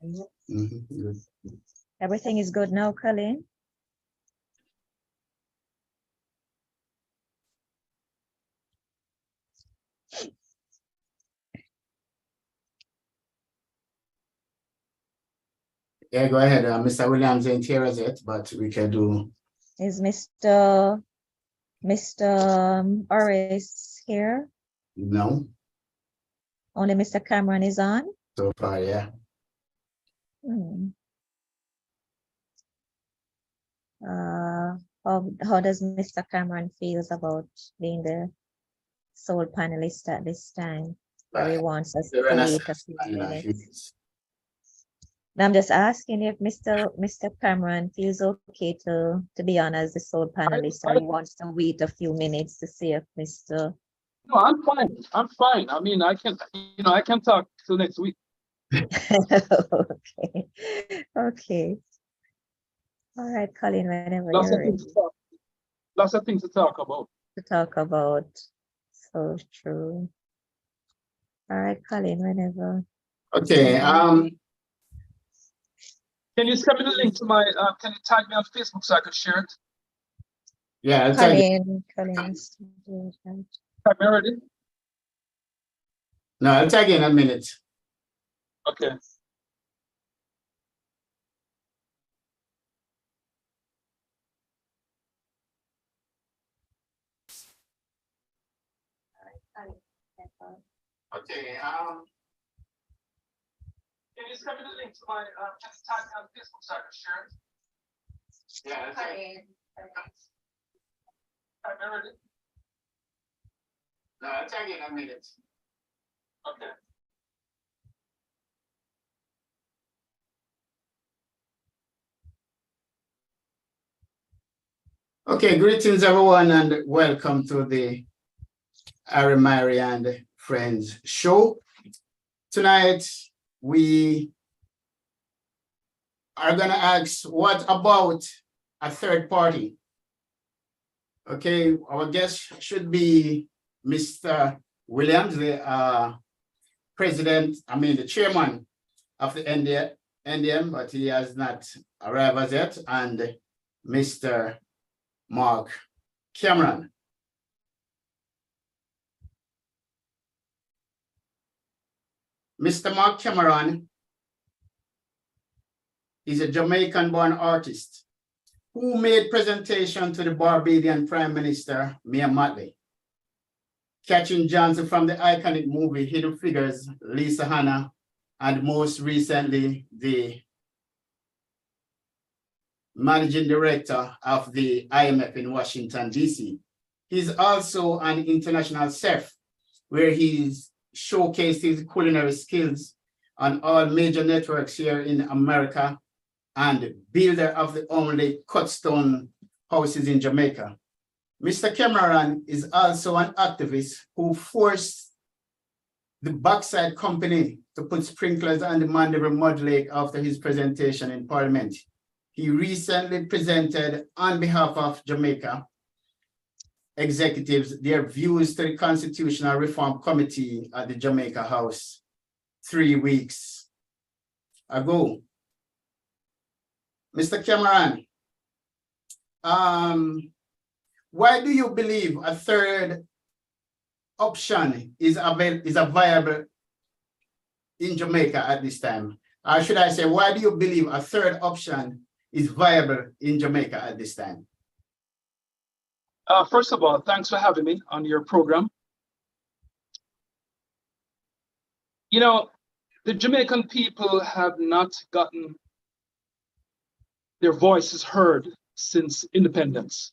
Good. Everything is good now, Colleen? Yeah, go ahead. Mr. Williams ain't here as yet, but we can do. Is Mr. Oris here? No, Only Mr. Cameron is on? so far, yeah. How does Mr. Cameron feels about being the sole panelist at this time? Or he wants us to wait a few minutes? I'm just asking if Mr. Cameron feels okay to be on as the sole panelist, or he wants to wait a few minutes to see if Mr. No, I'm fine. I'm fine. I mean, I can talk till next week. Okay. Okay. All right, Colleen, whenever Lots you're of ready things to talk about. So true. All right, Colleen, whenever. Okay. Can you send me the link to my? Can you tag me on Facebook so I can share it? Yeah, I'll tag you. Colleen. Tag me already? No, I'll tag you in a minute. Okay. Okay. Can you send me the link to my? Can you tag me on Facebook so I can share it? Yeah, I'll tag you. Tag me already? No, I'll tag you in a minute. Okay. Okay, greetings everyone, and welcome to the Irie Myrie and Friends show. Tonight we are going to ask, what about a third party? Okay, our guest should be Mr. Williams, the the chairman of the NDM, but he has not arrived as yet, and Mr. Mark Cameron. Mr. Mark Cameron is a Jamaican-born artist who made presentation to the Barbadian Prime Minister, Mia Mottley, catching Johnson from the iconic movie Hidden Figures, Lisa Hanna, and most recently, the managing director of the IMF in Washington, D.C. He's also an international chef, where he's showcased his culinary skills on all major networks here in America, and builder of the only cut-stone houses in Jamaica. Mr. Cameron is also an activist who forced the Backside Company to put sprinklers on the Mandeville Mud Lake after his presentation in Parliament. He recently presented on behalf of Jamaica executives their views to the Constitutional Reform Committee at the Jamaica House 3 weeks ago. Mr. Cameron, why do you believe a third option is viable in Jamaica at this time? Or should I say, why do you believe a third option is viable in Jamaica at this time? First of all, thanks for having me on your program. You know, the Jamaican people have not gotten their voices heard since independence.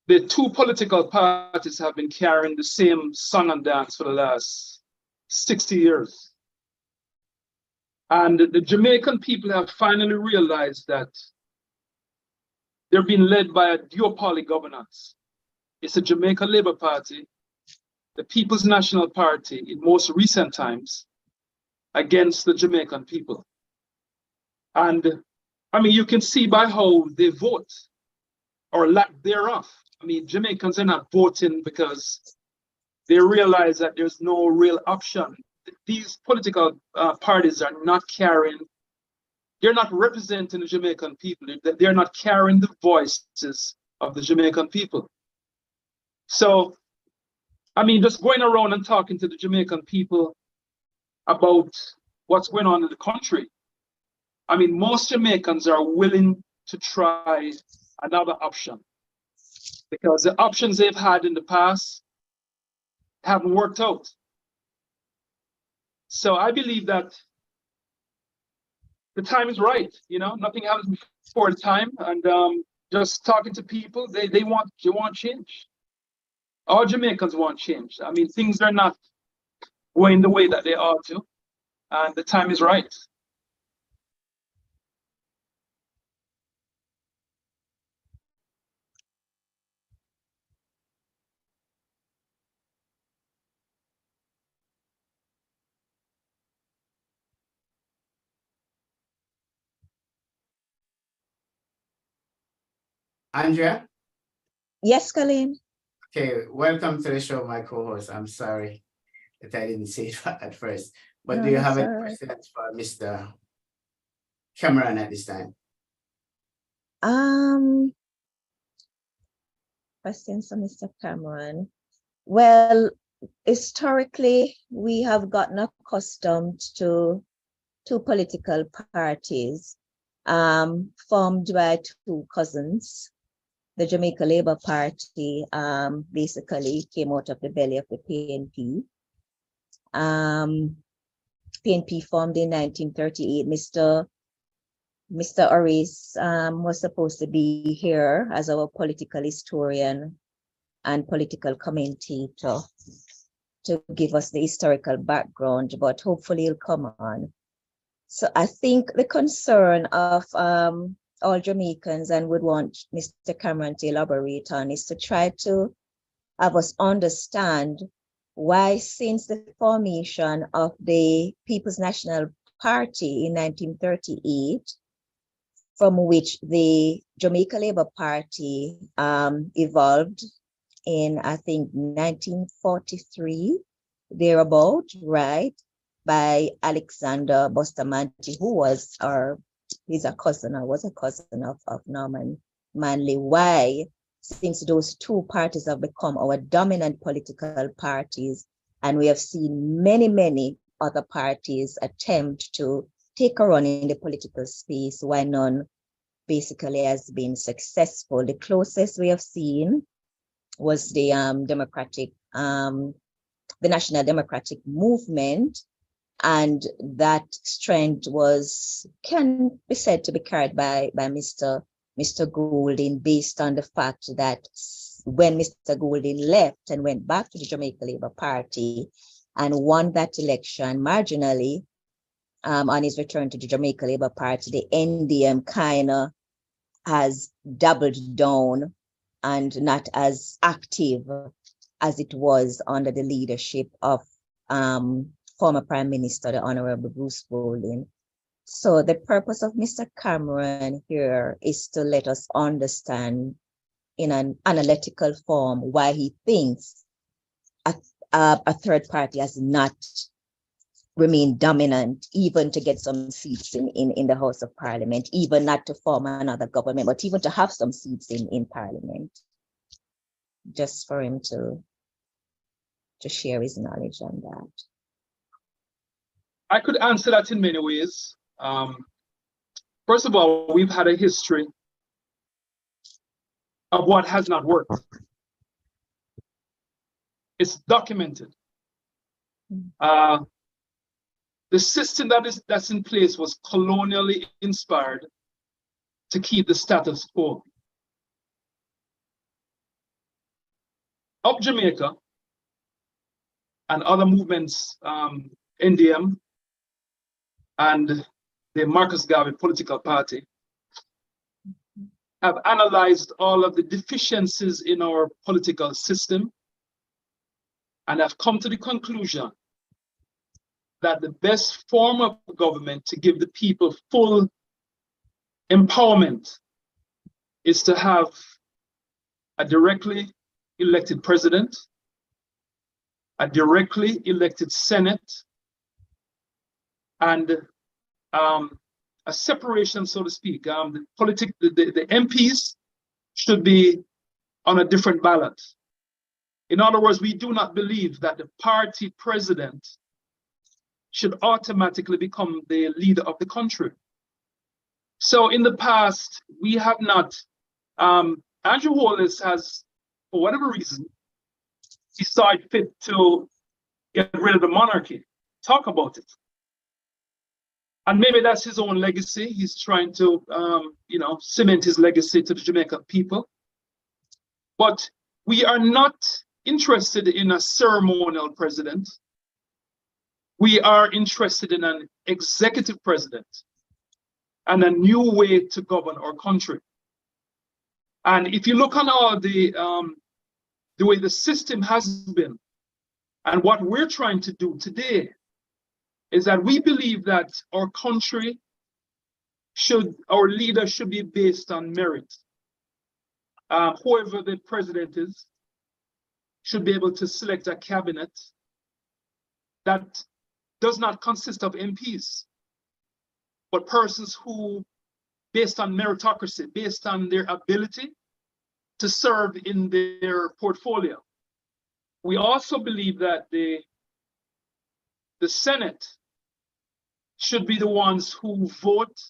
The two political parties have been carrying the same song and dance for the last 60 years. And the Jamaican people have finally realized that they're being led by a duopoly governance. It's the Jamaica Labour Party, the People's National Party in most recent times, against the Jamaican people. And I mean, you can see by how they vote, or lack thereof. I mean, Jamaicans are not voting because they realize that there's no real option these political parties are not carrying, they're not representing the Jamaican people. They're not carrying the voices of the Jamaican people. So, I mean, just going around and talking to the Jamaican people about what's going on in the country. I mean, most Jamaicans are willing to try another option because the options they've had in the past haven't worked out. So I believe that the time is right. You know, nothing happens before the time, and just talking to people, they want change. All Jamaicans want change. I mean, things are not going the way that they ought to, and the time is right. Andrea? Yes, Colleen. Okay, welcome to the show, my co-host. I'm sorry that I didn't say it at first, but No, do you that's have any all right. questions for Mr. Cameron at this time? Questions for Mr. Cameron. Well, historically, we have gotten accustomed to two political parties formed by two cousins. The Jamaica Labour Party basically came out of the belly of the PNP. PNP formed in 1938. Mr. Oris was supposed to be here as our political historian and political commentator to give us the historical background, but hopefully he'll come on. So I think the concern of all Jamaicans, and would want Mr. Cameron to elaborate on, is to try to have us understand why, since the formation of the People's National Party in 1938, from which the Jamaica Labour Party evolved in, I think, 1943, thereabout, right, by Alexander Bustamante, who was he's a cousin, or was a cousin of Norman Manley. Why, since those two parties have become our dominant political parties, and we have seen many, many other parties attempt to take a run in the political space, why none basically has been successful. The closest we have seen was the National Democratic Movement, and that strength can be said to be carried by Mr. Goulding, based on the fact that when Mr. Goulding left and went back to the Jamaica Labour Party and won that election marginally, on his return to the Jamaica Labour Party, the NDM kind of has doubled down and not as active as it was under the leadership of former Prime Minister, the Honorable Bruce Goulding. So the purpose of Mr. Cameron here is to let us understand in an analytical form why he thinks a third party has not remained dominant, even to get some seats in the House of Parliament, even not to form another government, but even to have some seats in Parliament. Just for him to share his knowledge on that. I could answer that in many ways. First of all, we've had a history of what has not worked. It's documented. The system that's in place was colonially inspired to keep the status quo. Up Jamaica and other movements, NDM and the Marcus Garvey political party, have analyzed all of the deficiencies in our political system and have come to the conclusion that the best form of government to give the people full empowerment is to have a directly elected president, a directly elected Senate, and a separation, so to speak. The MPs should be on a different ballot. In other words, we do not believe that the party president should automatically become the leader of the country. So in the past, we have not, Andrew Holness has, for whatever reason, decided fit to get rid of the monarchy, talk about it. And maybe that's his own legacy. He's trying to, cement his legacy to the Jamaican people. But we are not interested in a ceremonial president. We are interested in an executive president and a new way to govern our country. And if you look on all the way the system has been, and what we're trying to do today is that we believe that our country our leader should be based on merit. Whoever the president is should be able to select a cabinet that does not consist of MPs, but persons who, based on meritocracy, based on their ability to serve in their portfolio. We also believe that the Senate should be the ones who vote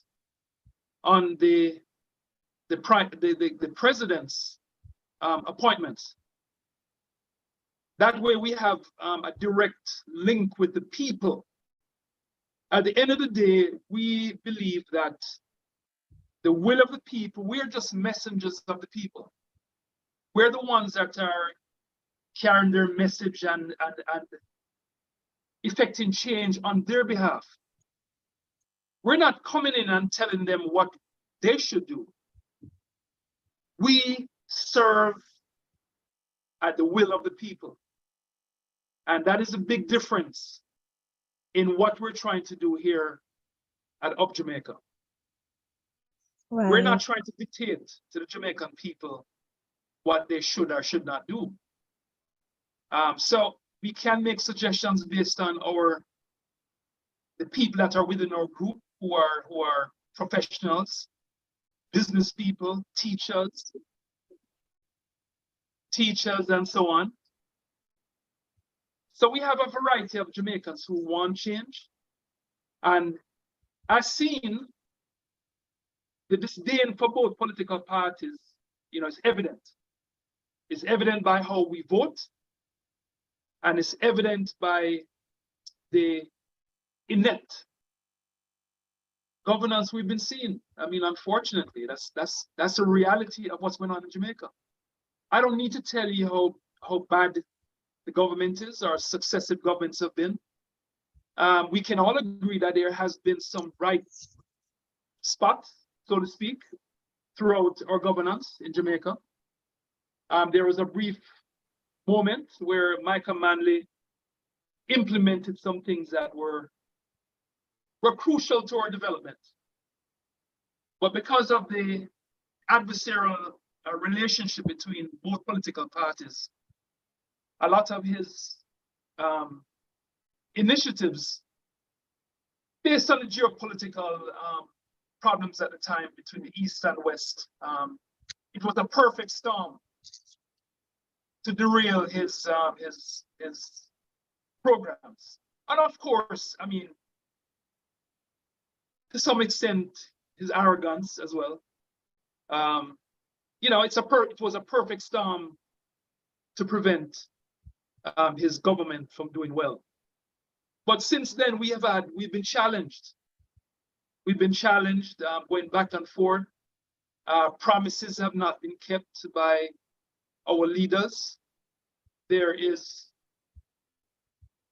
on the president's appointments. That way we have a direct link with the people. At the end of the day, we believe that the will of the people, we are just messengers of the people. We're the ones that are carrying their message and effecting change on their behalf. We're not coming in and telling them what they should do. We serve at the will of the people. And that is a big difference in what we're trying to do here at Up Jamaica. Right. We're not trying to dictate to the Jamaican people what they should or should not do. So we can make suggestions based on the people that are within our group who are professionals, business people, teachers, and so on. So we have a variety of Jamaicans who want change. And I've seen the disdain for both political parties, is evident. It's evident by how we vote, and it's evident by the inept governance we've been seeing. I mean, unfortunately, that's a reality of what's going on in Jamaica. I don't need to tell you how bad the government is, or successive governments have been. We can all agree that there has been some bright spots, so to speak, throughout our governance in Jamaica. There was a brief moment where Michael Manley implemented some things that were crucial to our development. But because of the adversarial relationship between both political parties, a lot of his initiatives, based on the geopolitical problems at the time between the East and West, it was a perfect storm to derail his programs. And of course, I mean, to some extent, his arrogance as well. It was a perfect storm to prevent his government from doing well. But since then, we've been challenged. We've been challenged, going back and forth. Promises have not been kept by our leaders. There is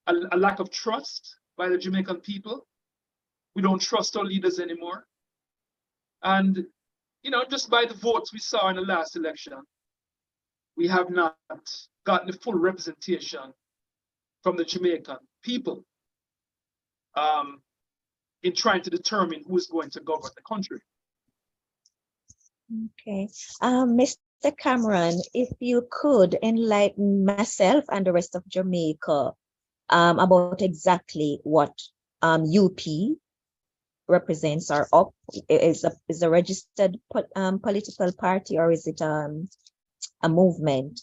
a lack of trust by the Jamaican people. We don't trust our leaders anymore. And, just by the votes we saw in the last election, we have not gotten the full representation from the Jamaican people in trying to determine who is going to govern the country. Okay. Mr. Cameron, if you could enlighten myself and the rest of Jamaica about exactly what UP represents or up is a registered political party, or is it a movement,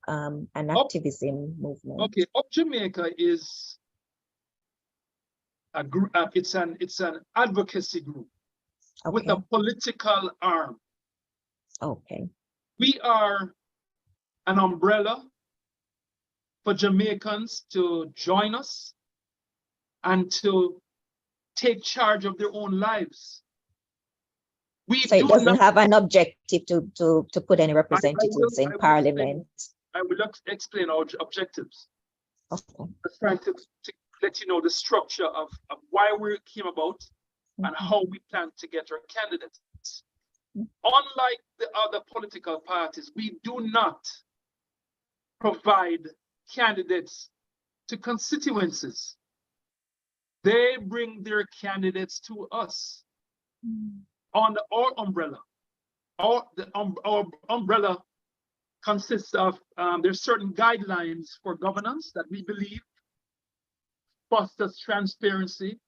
an activism movement? Okay, Up Jamaica is a group. It's an advocacy group with a political arm. Okay. We are an umbrella for Jamaicans to join us and to take charge of their own lives. So it doesn't have an objective to put any representatives in Parliament. I will explain our objectives. Okay. I'm trying to let you know the structure of why we came about and how we plan to get our candidates. Unlike the other political parties, we do not provide candidates to constituencies. They bring their candidates to us under our umbrella. Our umbrella consists of, there's certain guidelines for governance that we believe fosters transparency,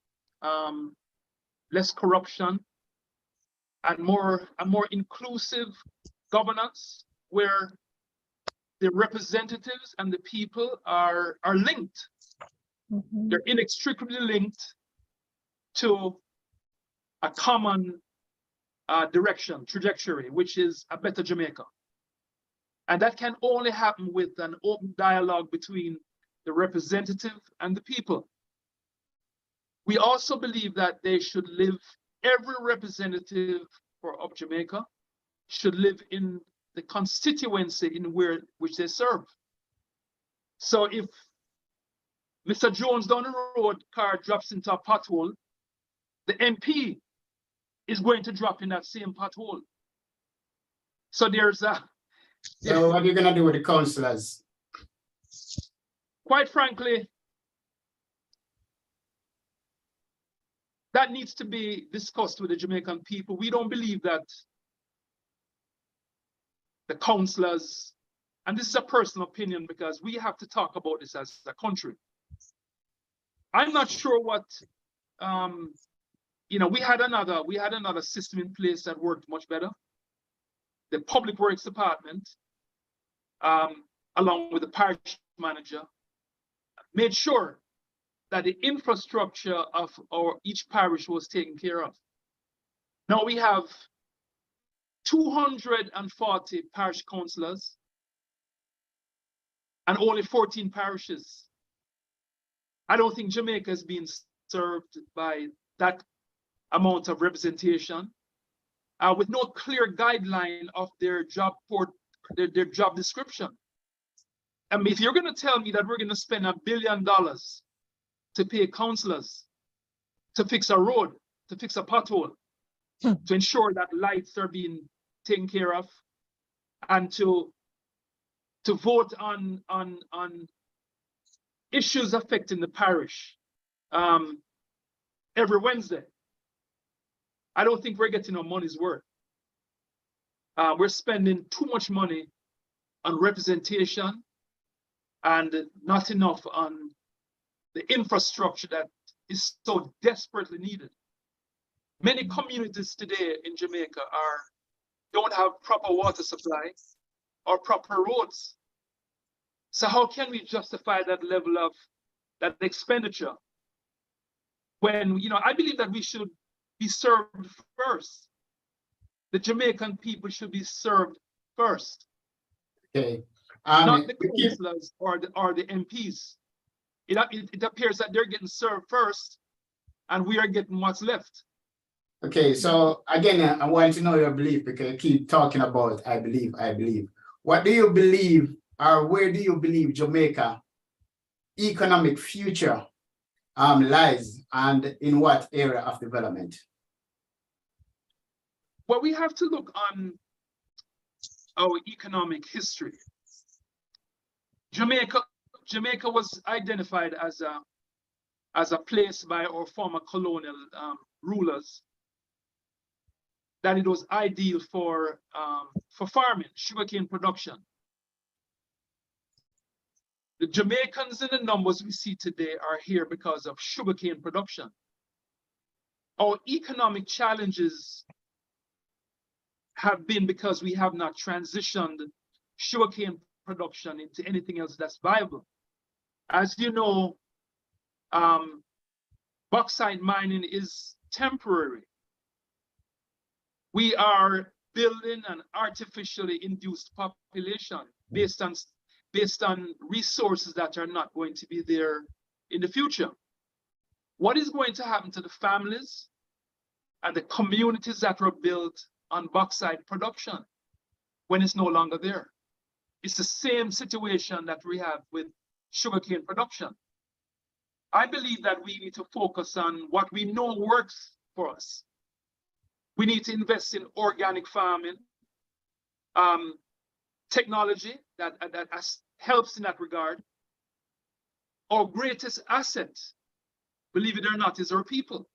less corruption, and a more inclusive governance where the representatives and the people are linked. They're inextricably linked to a common trajectory, which is a better Jamaica. And that can only happen with an open dialogue between the representative and the people. We also believe that they should live, every representative for Up Jamaica should live in the constituency in which they serve. So if Mr. Jones down the road car drops into a pothole, the MP is going to drop in that same pothole. So there's a... So what are you gonna do with the councillors? Quite frankly, that needs to be discussed with the Jamaican people. We don't believe that the councillors, and this is a personal opinion because we have to talk about this as a country. I'm not sure what, we had another system in place that worked much better. The Public Works Department, along with the parish manager, made sure that the infrastructure of each parish was taken care of. Now we have 240 parish councillors and only 14 parishes. I don't think Jamaica is being served by that amount of representation with no clear guideline of their job description. I mean, if you're going to tell me that we're going to spend $1 billion to pay councillors to fix a road, to fix a pothole, to ensure that lights are being taken care of, and to vote on issues affecting the parish every Wednesday, I don't think we're getting our money's worth. We're spending too much money on representation and not enough on the infrastructure that is so desperately needed. Many communities today in Jamaica don't have proper water supply or proper roads. So how can we justify that level of that expenditure when, I believe that we should be served first. The Jamaican people should be served first. Okay. Not the councillors or the MPs. It appears that they're getting served first and we are getting what's left. Okay, so again, I want to know your belief because you keep talking about I believe. What do you believe, or where do you believe Jamaica economic future lies, and in what area of development? Well, we have to look on our economic history. Jamaica was identified as a place by our former colonial rulers that it was ideal for farming, sugarcane production. The Jamaicans in the numbers we see today are here because of sugarcane production. Our economic challenges have been because we have not transitioned sugarcane production into anything else that's viable. As you know, bauxite mining is temporary. We are building an artificially induced population based on resources that are not going to be there in the future. What is going to happen to the families and the communities that were built on bauxite production when it's no longer there? It's the same situation that we have with sugarcane production. I believe that we need to focus on what we know works for us. We need to invest in organic farming, technology that helps in that regard. Our greatest asset, believe it or not, is our people.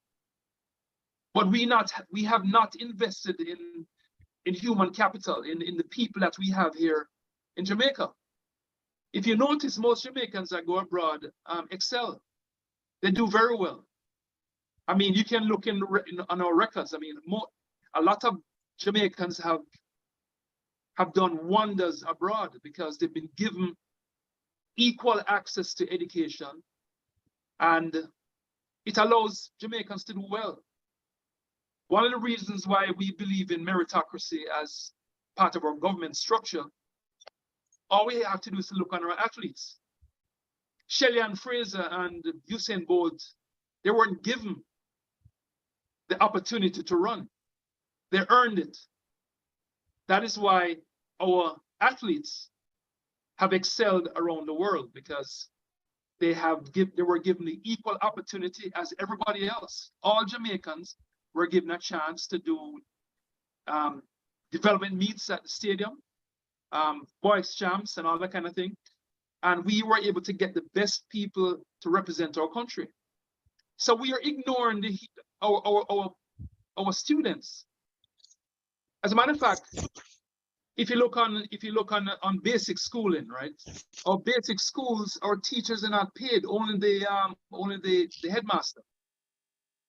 But we have not invested in human capital, in the people that we have here in Jamaica. If you notice, most Jamaicans that go abroad excel. They do very well. I mean, you can look on our records. I mean, a lot of Jamaicans have done wonders abroad because they've been given equal access to education, and it allows Jamaicans to do well. One of the reasons why we believe in meritocracy as part of our government structure, all we have to do is to look on our athletes. Shelley-Ann Fraser and Usain Bolt, they weren't given the opportunity to run. They earned it. That is why our athletes have excelled around the world, because they were given the equal opportunity as everybody else. All Jamaicans were given a chance to do development meets at the stadium, boys champs and all that kind of thing. And we were able to get the best people to represent our country. So we are ignoring our students. As a matter of fact, if you look on basic schooling, right? Our basic schools, our teachers are not paid, only the headmaster.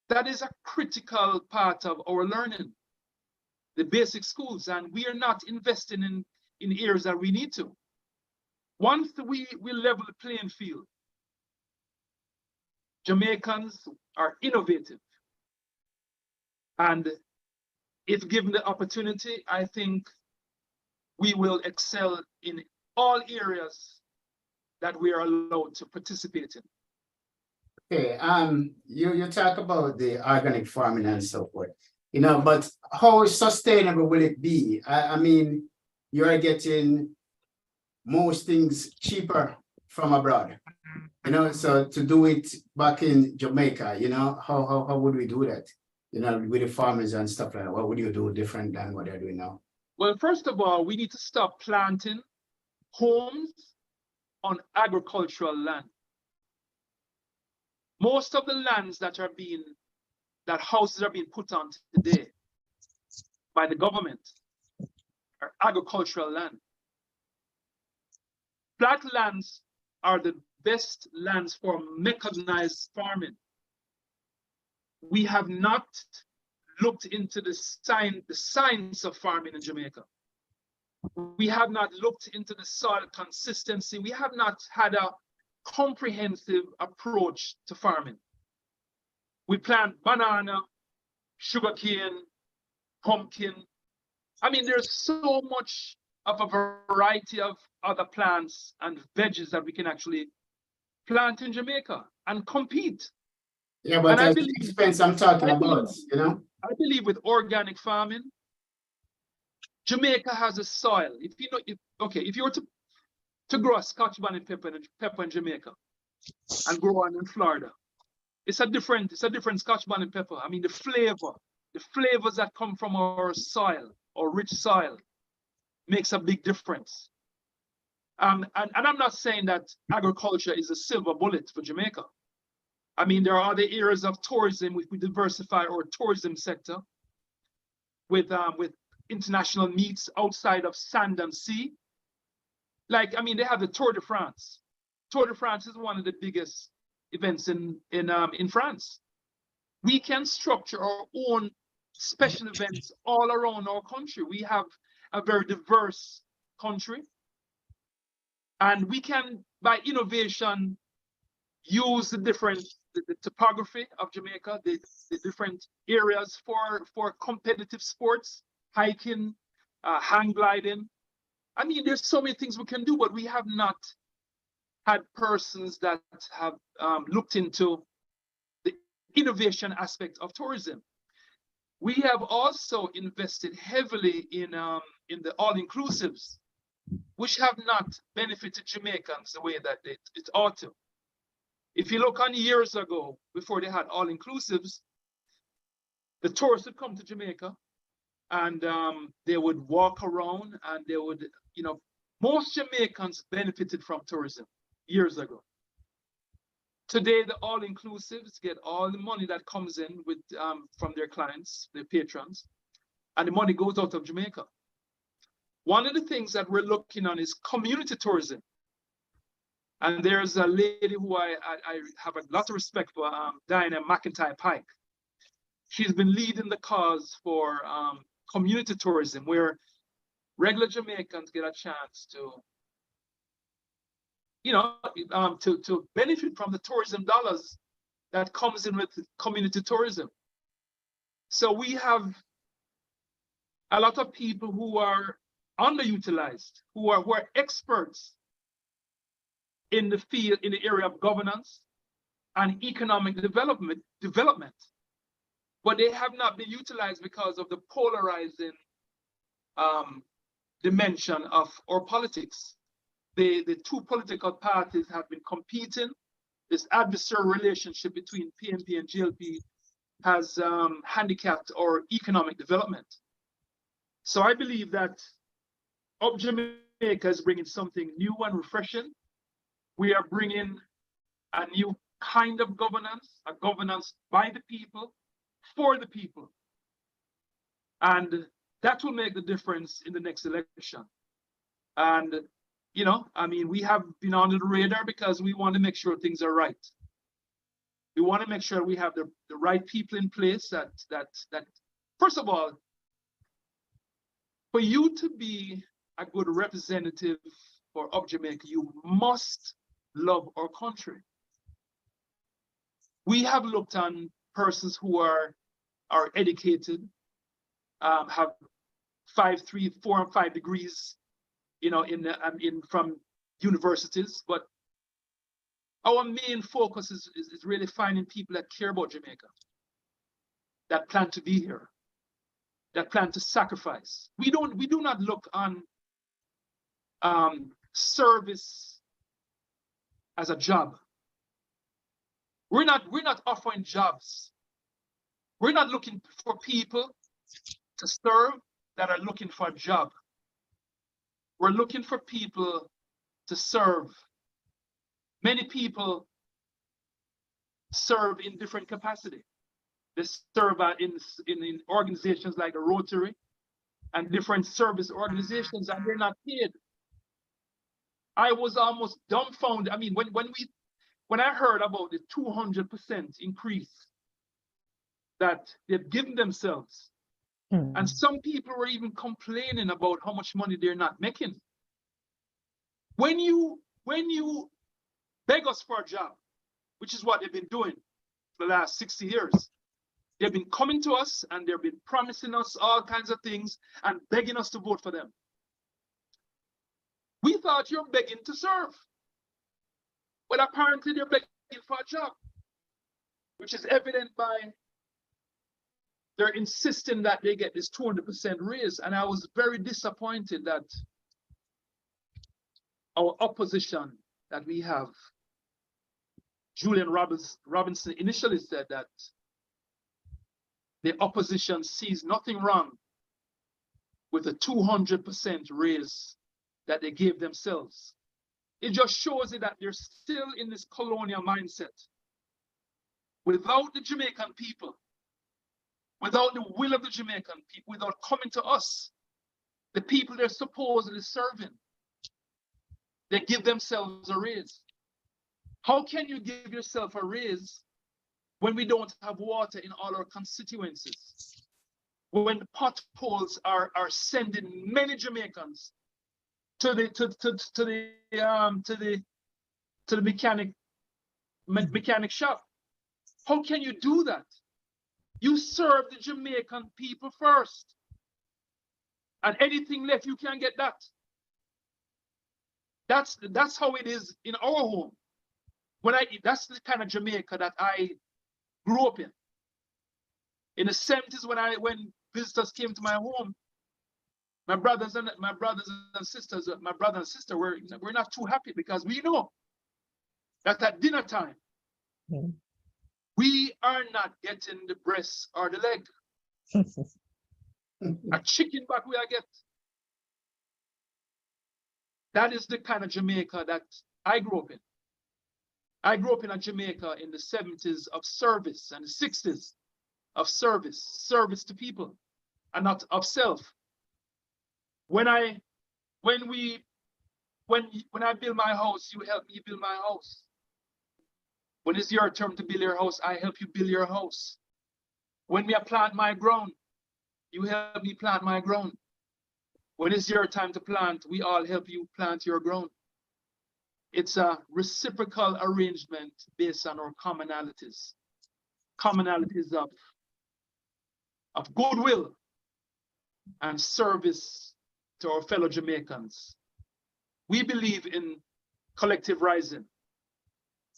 That is a critical part of our learning, the basic schools, and we are not investing in areas that we need to. Once we level the playing field, Jamaicans are innovative. And if given the opportunity, I think we will excel in all areas that we are allowed to participate in. Okay, you talk about the organic farming and so forth, but how sustainable will it be? I mean, you're getting most things cheaper from abroad, so to do it back in Jamaica, how would we do that? With the farmers and stuff like that, what would you do different than what they're doing now? Well, first of all, we need to stop planting homes on agricultural land. Most of the lands that houses are being put on today by the government are agricultural land. Flat lands are the best lands for mechanized farming. We have not looked into the science of farming in Jamaica. We have not looked into the soil consistency. We have not had a comprehensive approach to farming. We plant banana, sugarcane, pumpkin. I mean, there's so much of a variety of other plants and veggies that we can actually plant in Jamaica and compete. Yeah, but that's the expense I'm talking about, I believe with organic farming, Jamaica has a soil. If you were to grow a Scotch bonnet pepper in Jamaica and grow one in Florida, it's a different Scotch bonnet pepper. I mean, the flavors that come from our soil, our rich soil, makes a big difference. And I'm not saying that agriculture is a silver bullet for Jamaica. I mean, there are other areas of tourism. We diversify our tourism sector with international meets outside of sand and sea. Like, I mean, they have the Tour de France. Tour de France is one of the biggest events in France. we can structure our own special events all around our country. We have a very diverse country, and we can, by innovation, use the topography of Jamaica, the different areas for competitive sports, hiking, hang gliding. I mean, there's so many things we can do, but we have not had persons that have looked into the innovation aspect of tourism. We have also invested heavily in the all-inclusives, which have not benefited Jamaicans the way that it ought to. If you look on years ago, before they had all-inclusives, the tourists would come to Jamaica and they would walk around and they would, you know, most Jamaicans benefited from tourism years ago. Today, the all-inclusives get all the money that comes in with from their clients, their patrons, and the money goes out of Jamaica. One of the things that we're looking on is community tourism. And there's a lady who I have a lot of respect for, Diana McIntyre Pike. She's been leading the cause for community tourism, where regular Jamaicans get a chance to, you know, to benefit from the tourism dollars that comes in with community tourism. So we have a lot of people who are underutilized, who are experts in the field, in the area of governance and economic development, but they have not been utilized because of the polarizing dimension of our politics. The two political parties have been competing. This adversarial relationship between PNP and GLP has handicapped our economic development. So I believe that Up Jamaica is bringing something new and refreshing. We are bringing a new kind of governance, a governance by the people, for the people. And that will make the difference in the next election. And, you know, I mean, we have been under the radar because we want to make sure things are right. We want to make sure we have the right people in place that first of all, for you to be a good representative for Up Jamaica, you must love our country. We have looked on persons who are educated, have 5, 3, 4, and 5 degrees, you know, from universities. But our main focus is really finding people that care about Jamaica, that plan to be here, that plan to sacrifice. We do not look on service as a job. We're not offering jobs. We're not looking for people to serve that are looking for a job. We're looking for people to serve. Many people serve in different capacity. They serve in organizations like the Rotary and different service organizations, and they're not paid. I was almost dumbfounded. I mean, when I heard about the 200% increase that they've given themselves, and some people were even complaining about how much money they're not making. When you beg us for a job, which is what they've been doing for the last 60 years, they've been coming to us and they've been promising us all kinds of things and begging us to vote for them. We thought you're begging to serve. But apparently they're begging for a job, which is evident by they're insisting that they get this 200% raise. And I was very disappointed that our opposition that we have, Julian Robinson, initially said that the opposition sees nothing wrong with a 200% raise that they gave themselves. It just shows you that they're still in this colonial mindset. Without the Jamaican people, without the will of the Jamaican people, without coming to us, the people they're supposedly serving, they give themselves a raise. How can you give yourself a raise when we don't have water in all our constituencies, when potholes are sending many Jamaicans to the mechanic shop. How can you do that? You serve the Jamaican people first, and anything left you can get that. That's how it is in our home. That's the kind of Jamaica that I grew up in. In the 70s, when visitors came to my home, my brother and sister were not too happy, because we know that at dinner time, we are not getting the breast or the leg. A chicken back we are get. That is the kind of Jamaica that I grew up in. I grew up in a Jamaica in the 70s of service and the 60s of service to people, and not of self. When I build my house, you help me build my house. When it's your turn to build your house, I help you build your house. When I plant my ground, you help me plant my ground. When it's your time to plant, we all help you plant your ground. It's a reciprocal arrangement based on our commonalities of goodwill and service to our fellow Jamaicans. We believe in collective rising.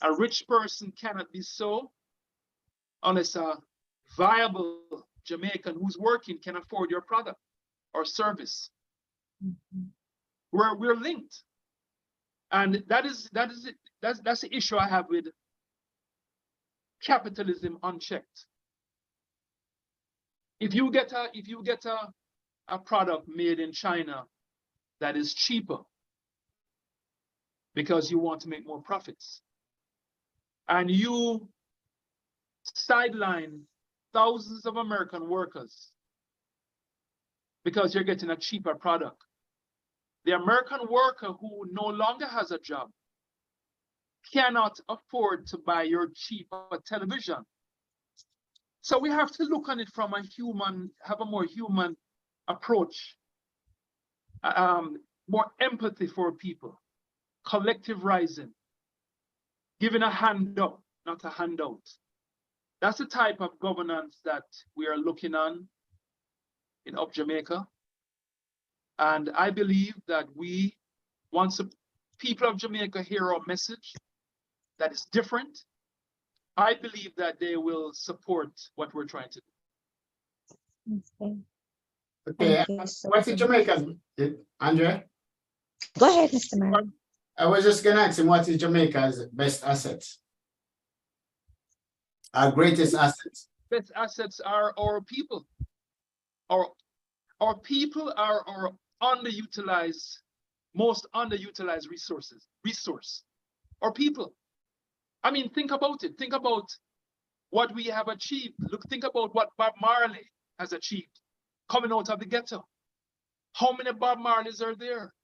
A rich person cannot be so unless a viable Jamaican who's working can afford your product or service. We're linked. And that's the issue I have with capitalism unchecked. If you get a product made in China that is cheaper because you want to make more profits, and you sideline thousands of American workers because you're getting a cheaper product, the American worker who no longer has a job cannot afford to buy your cheaper television. So we have to look on it from have a more human approach, more empathy for people, collective rising, giving a hand up, not a handout. That's the type of governance that we are looking on in Up Jamaica. And I believe that once the people of Jamaica hear our message that is different, I believe that they will support what we're trying to do. Okay. What's in Jamaica's, Andre? Go ahead, Mr. Myrie. I was just going to ask him, what is Jamaica's best assets? Our greatest assets? Best assets are our people. Our people are our most underutilized resource. Our people. I mean, think about it. Think about what we have achieved. Think about what Bob Marley has achieved coming out of the ghetto. How many Bob Marleys are there?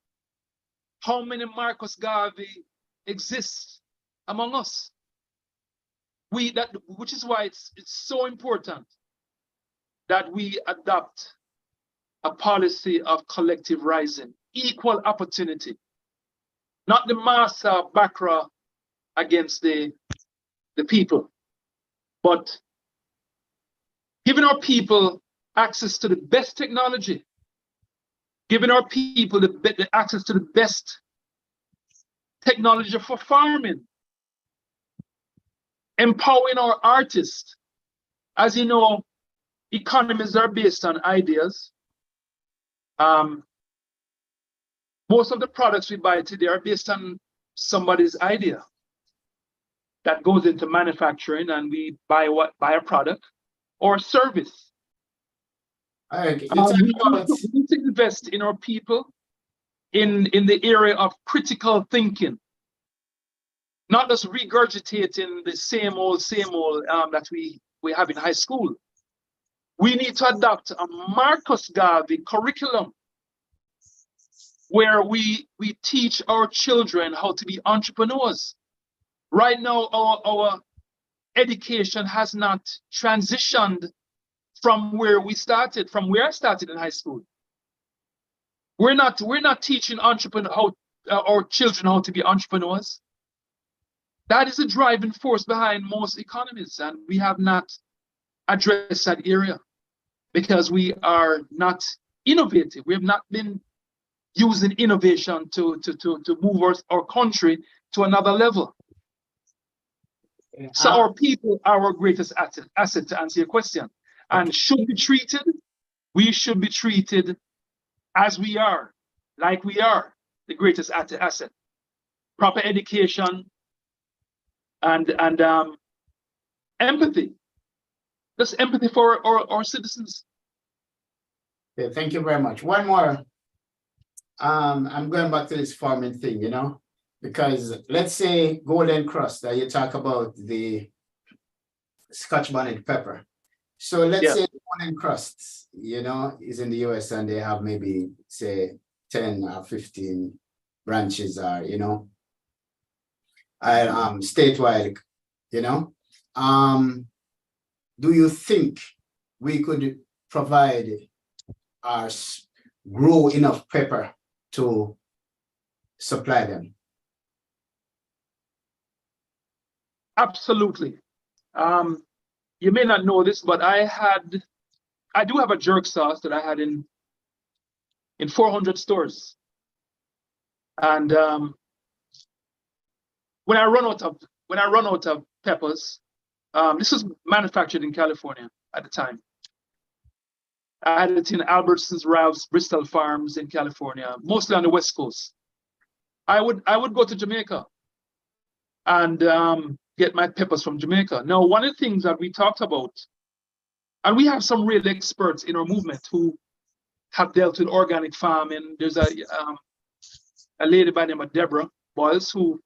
How many Marcus Garvey exist among us? Which is why it's so important that we adopt a policy of collective rising, equal opportunity, not the massa bakra against the people, but giving our people access to the best technology, giving our people the access to the best technology for farming, empowering our artists. As you know, economies are based on ideas. Most of the products we buy today are based on somebody's idea that goes into manufacturing, and we buy a product or service. Okay. We need to invest in our people in the area of critical thinking, not just regurgitating the same old that we have in high school. We need to adopt a Marcus Garvey curriculum where we teach our children how to be entrepreneurs. Right now, education has not transitioned from where we started, from where I started in high school. We're not teaching our children how to be entrepreneurs. That is a driving force behind most economies, and we have not addressed that area because we are not innovative. We have not been using innovation to move our country to another level. So our people are our greatest asset to answer your question, and we should be treated as we are, like we are the greatest asset. Proper education and empathy. Just empathy for our citizens. Okay, thank you very much. One more. I'm going back to this farming thing, because let's say golden crust that you talk about, the Scotch bonnet pepper. So let's say golden crust, is in the US and they have maybe say 10 or 15 branches or, statewide, do you think we could provide or grow enough pepper to supply them? Absolutely. You may not know this, but I do have a jerk sauce that I had in 400 stores. And when I run out of peppers, this was manufactured in California at the time. I had it in Albertsons, Ralph's, Bristol Farms in California, mostly on the West Coast. I would go to Jamaica and get my peppers from Jamaica. Now, one of the things that we talked about, and we have some real experts in our movement who have dealt with organic farming. There's a lady by the name of Deborah Boyles, who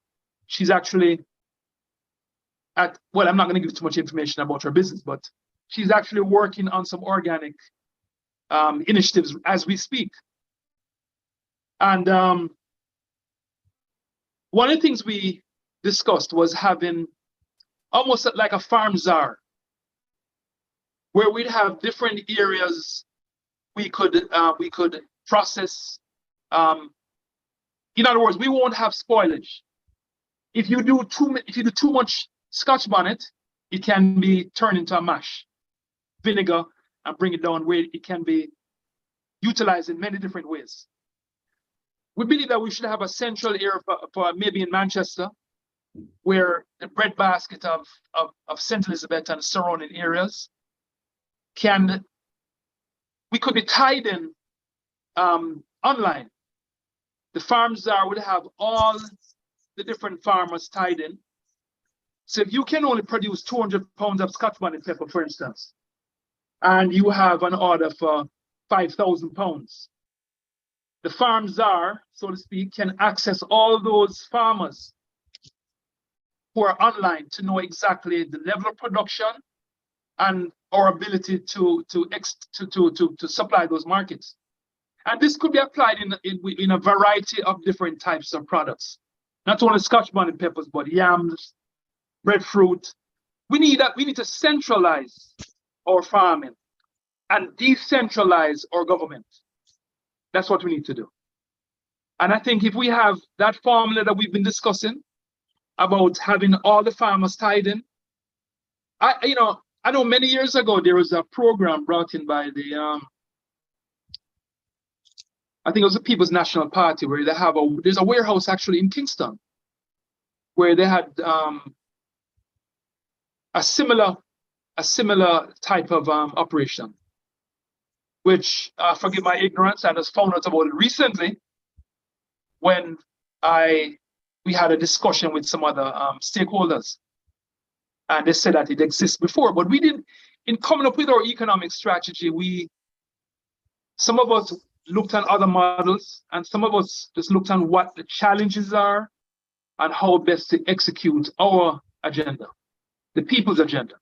she's actually I'm not going to give too much information about her business, but she's actually working on some organic initiatives as we speak. And one of the things we discussed was having almost like a farm czar, where we'd have different areas we could process. In other words, we won't have spoilage. If you do too much Scotch bonnet, it can be turned into a mash, vinegar, and bring it down where it can be utilized in many different ways. We believe that we should have a central area for maybe in Manchester, where the breadbasket of St. Elizabeth and surrounding areas we could be tied in online. The farm czar would have all the different farmers tied in. So if you can only produce 200 pounds of Scotch bonnet pepper, for instance, and you have an order for 5,000 pounds, the farm czar, so to speak, can access all those farmers who are online to know exactly the level of production and our ability to supply those markets. And this could be applied in a variety of different types of products, not only Scotch bonnet peppers, but yams, breadfruit. We need to centralize our farming and decentralize our government. That's what we need to do. And I think if we have that formula that we've been discussing about having all the farmers tied in, I know many years ago there was a program brought in by the I think it was the People's National Party, where there's a warehouse actually in Kingston where they had a similar type of operation, which forgive my ignorance, I just found out about it recently when we had a discussion with some other stakeholders, and they said that it exists before, but we didn't. In coming up with our economic strategy, some of us looked at other models, and some of us just looked at what the challenges are and how best to execute our agenda, the people's agenda.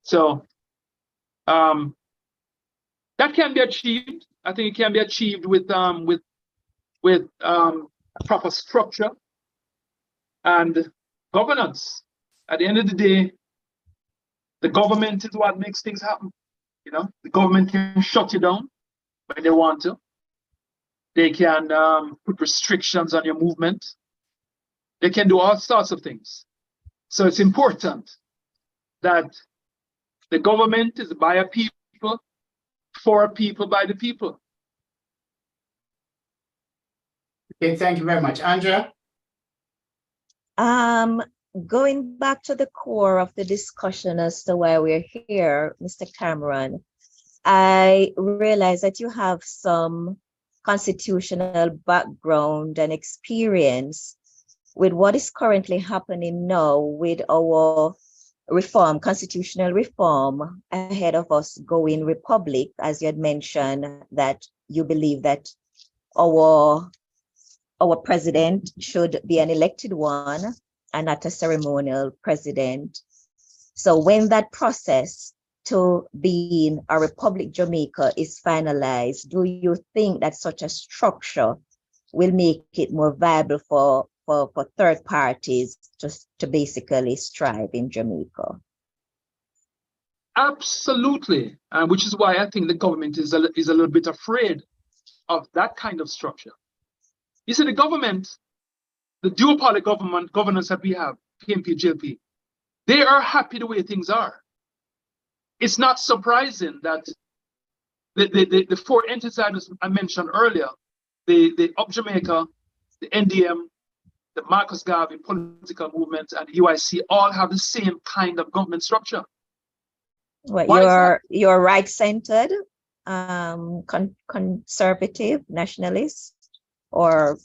So that can be achieved. I think it can be achieved with proper structure and governance. At the end of the day, the government is what makes things happen. You know, the government can shut you down when they want to. They can put restrictions on your movement. They can do all sorts of things. So it's important that the government is by a people, for a people, by the people. Okay, thank you very much. Andrea? Going back to the core of the discussion as to why we're here, Mr. Cameron, I realize that you have some constitutional background and experience with what is currently happening now with our reform, constitutional reform, ahead of us going republic, as you had mentioned, that you believe that our president should be an elected one and not a ceremonial president. So when that process to being a Republic Jamaica is finalized, do you think that such a structure will make it more viable for third parties to basically strive in Jamaica? Absolutely, which is why I think the government is a little bit afraid of that kind of structure. You see, the government, the duopoly governance that we have, PNP, JLP, they are happy the way things are. It's not surprising that the four entities I mentioned earlier, the Up Jamaica, the NDM, the Marcus Garvey political movement, and UIC all have the same kind of government structure. What, you're right-centered, conservative, nationalist, or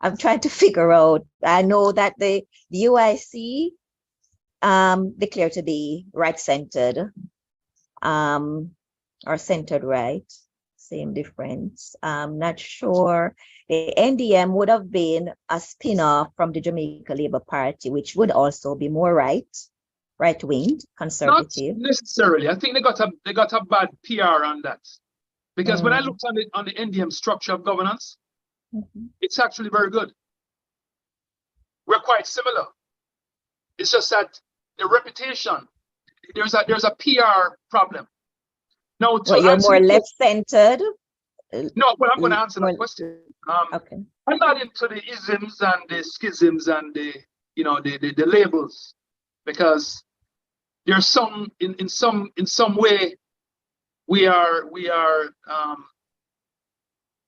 I'm trying to figure out. I know that the UIC declared to be right-centered, or centered right, same difference. I'm not sure. The NDM would have been a spin-off from the Jamaica Labour Party, which would also be more right-winged, conservative. Not necessarily. I think they got a bad PR on that, because when I looked on the NDM structure of governance, it's actually very good. We're quite similar. It's just that the reputation, there's a PR problem. Now, you're more left-centered. No, well, I'm going to answer that question. Okay. I'm not into the isms and the schisms and the labels, because there's some in some way we are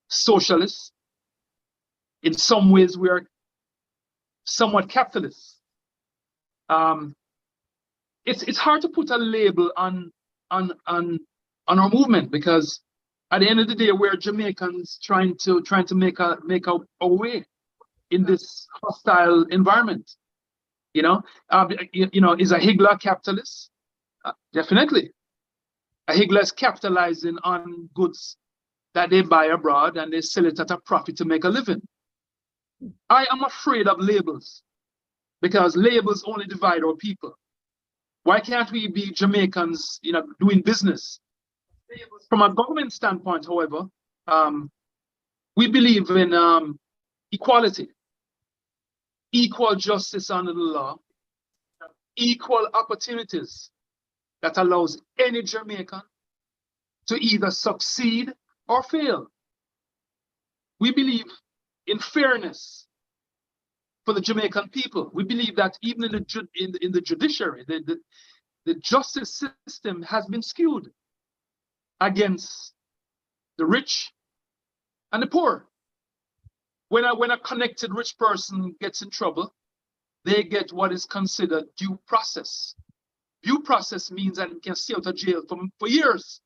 socialists. In some ways we are somewhat capitalist. It's hard to put a label on our movement, because at the end of the day, we're Jamaicans trying to make our way in this hostile environment. Is a Higgler capitalist? Definitely. A Higgler is capitalizing on goods that they buy abroad and they sell it at a profit to make a living. I am afraid of labels, because labels only divide our people. Why can't we be Jamaicans, doing business? From a government standpoint, however, we believe in equality, equal justice under the law, equal opportunities that allows any Jamaican to either succeed or fail. We believe in fairness for the Jamaican people. We believe that even in the judiciary, the justice system has been skewed against the rich and the poor. When a connected rich person gets in trouble, they get what is considered due process. Due process means that you can stay out of jail for years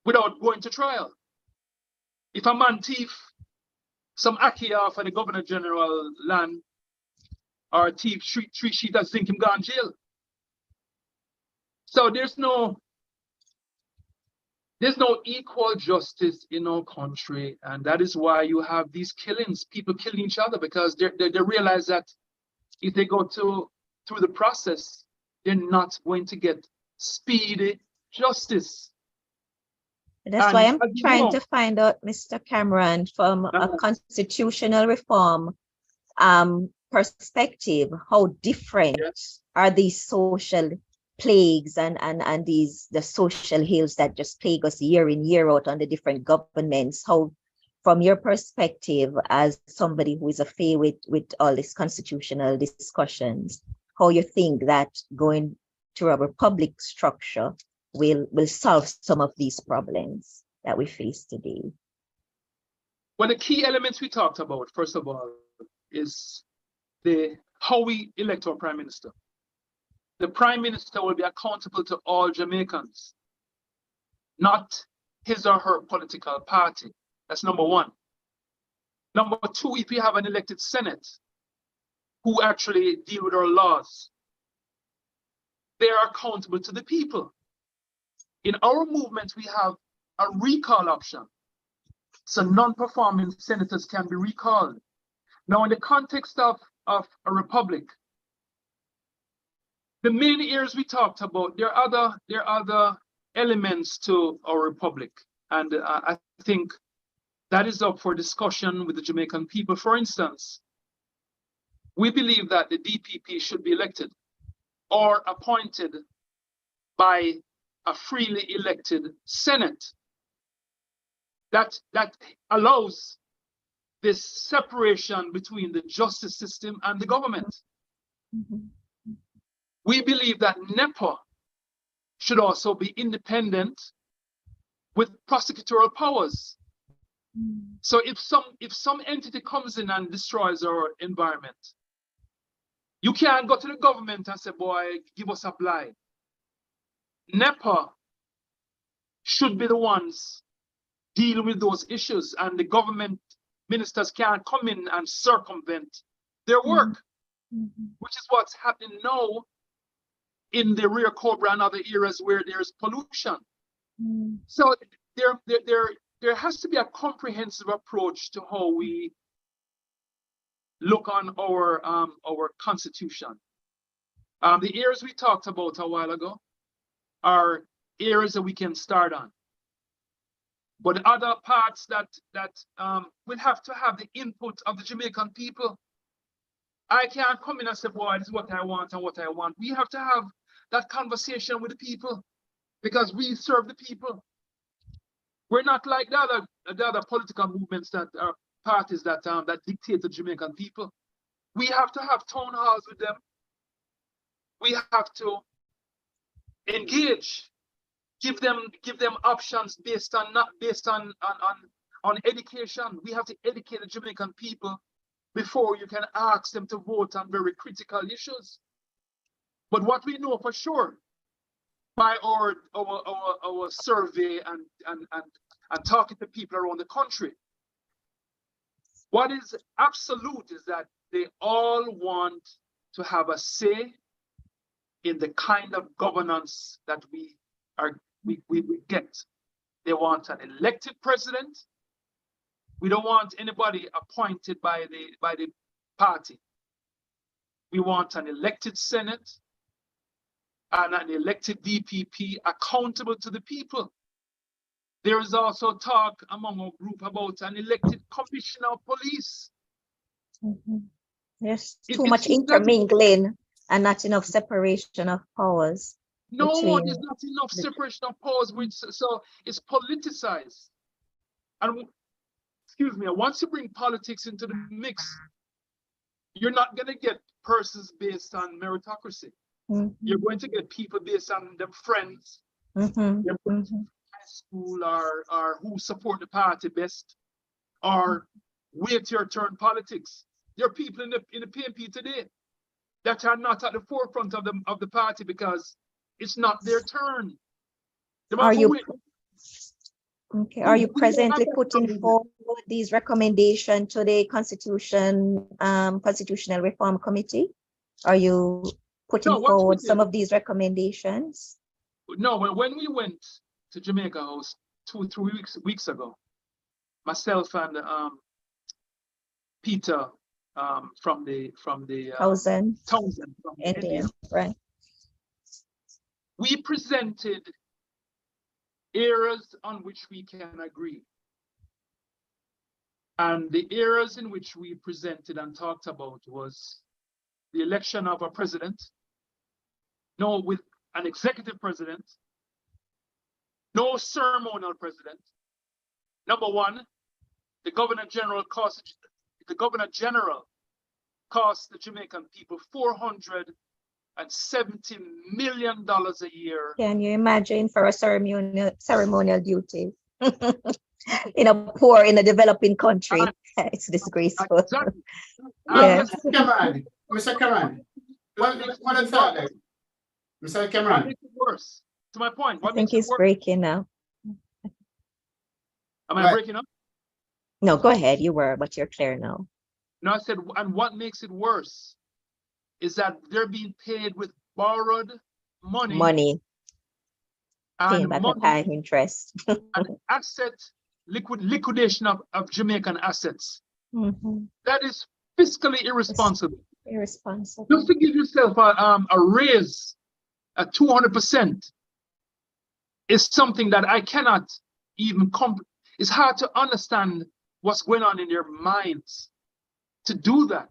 without going to trial. If a man thief some ackee off of the Governor General land, or thief three sheet of zinc, him gone jail. So there's no equal justice in our country, and that is why you have these killings, people killing each other, because they realize that if they go through the process, they're not going to get speedy justice. That's why I'm trying to find out, Mr. Cameron, from a constitutional reform perspective, how different are these social plagues and the social ills that just plague us year in, year out on the different governments? How, from your perspective as somebody who is afraid with all these constitutional discussions, how you think that going to a republic structure will solve some of these problems that we face today? Well, the key elements we talked about, first of all, is how we elect our prime minister. The prime minister will be accountable to all Jamaicans, not his or her political party. That's number one. Number two, if we have an elected Senate who actually deal with our laws, they are accountable to the people. In our movement, we have a recall option. So non-performing senators can be recalled. Now, in the context of a republic, the main areas we talked about, there are other elements to our republic. And I think that is up for discussion with the Jamaican people. For instance, we believe that the DPP should be elected or appointed by a freely elected Senate that allows this separation between the justice system and the government. Mhm. We believe that NEPA should also be independent with prosecutorial powers. So if some entity comes in and destroys our environment, you can't go to the government and say, boy, give us a blight. NEPA should be the ones deal with those issues, and the government ministers can't come in and circumvent their work, which is what's happening now in the Rear Cobra and other areas where there's pollution. So there has to be a comprehensive approach to how we look on our constitution. The areas we talked about a while ago are areas that we can start on. But other parts that will have to have the input of the Jamaican people. I can't come in and say, boy, this is what I want and what I want. We have to have that conversation with the people because we serve the people. We're not like the other political movements that are parties that dictate the Jamaican people. We have to have town halls with them. We have to engage. Give them options based on education. We have to educate the Jamaican people before you can ask them to vote on very critical issues. But what we know for sure by our survey and talking to people around the country, what is absolute is that they all want to have a say in the kind of governance that we get. They want an elected president. We don't want anybody appointed by the party. We want an elected Senate and an elected DPP accountable to the people. There is also talk among our group about an elected commissioner of police. There's too much intermingling and not enough separation of powers. No, there's not enough separation of powers, so it's politicized. And excuse me, once you bring politics into the mix, you're not going to get persons based on meritocracy. You're going to get people based on their friends, high school, or who support the party best, or wait your turn politics. There are people in the PNP today that are not at the forefront of the party because it's not their turn. Are you presently putting forward these recommendations to the Constitutional Reform Committee? Are you putting forward some of these recommendations? No, when we went to Jamaica House 2-3 weeks ago, myself and Peter from the Townsend from India, right? We presented areas on which we can agree. And the areas in which we presented and talked about was the election of a president, no with an executive president, no ceremonial president. Number one, the Governor General cost the Jamaican people $470 million a year. Can you imagine for a ceremonial duty? In a developing country, it's disgraceful. Exactly. Yes. Mr. Cameron, what is that? Mr. What Cameron, makes it worse? To my point, I what think makes it he's worse? breaking now. Am I Right. breaking up? No, go ahead. You were, but you're clear now. No, I said, and what makes it worse is that they're being paid with borrowed money Paying and back money at high interest. and asset liquidation of Jamaican assets. Mhm. That is fiscally irresponsible. Irresponsible. Just to give yourself a raise at 200% is something that I cannot even it's hard to understand what's going on in their minds to do that.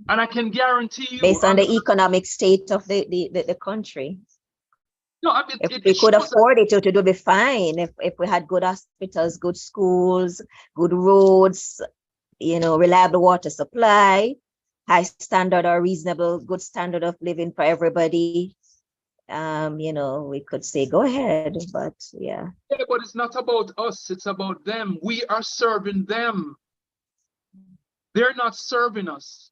And I can guarantee you, Based on the economic state of the country. no, I mean, If we could shows that- afford it, it would be fine. If we had good hospitals, good schools, good roads, reliable water supply, high standard or reasonable, good standard of living for everybody, we could say go ahead, but yeah. Yeah, but it's not about us, it's about them. We are serving them. They're not serving us.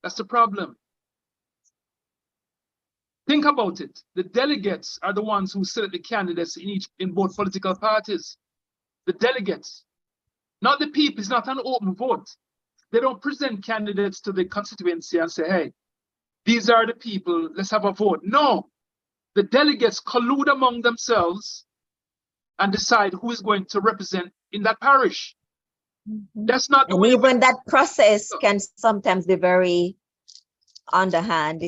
That's the problem. Think about it. The delegates are the ones who select the candidates in both political parties. The delegates, not the people. It's not an open vote. They don't present candidates to the constituency and say, hey, these are the people, let's have a vote. No, the delegates collude among themselves and decide who is going to represent in that parish. Mhm. That's not the And way. even that process can sometimes be very underhand,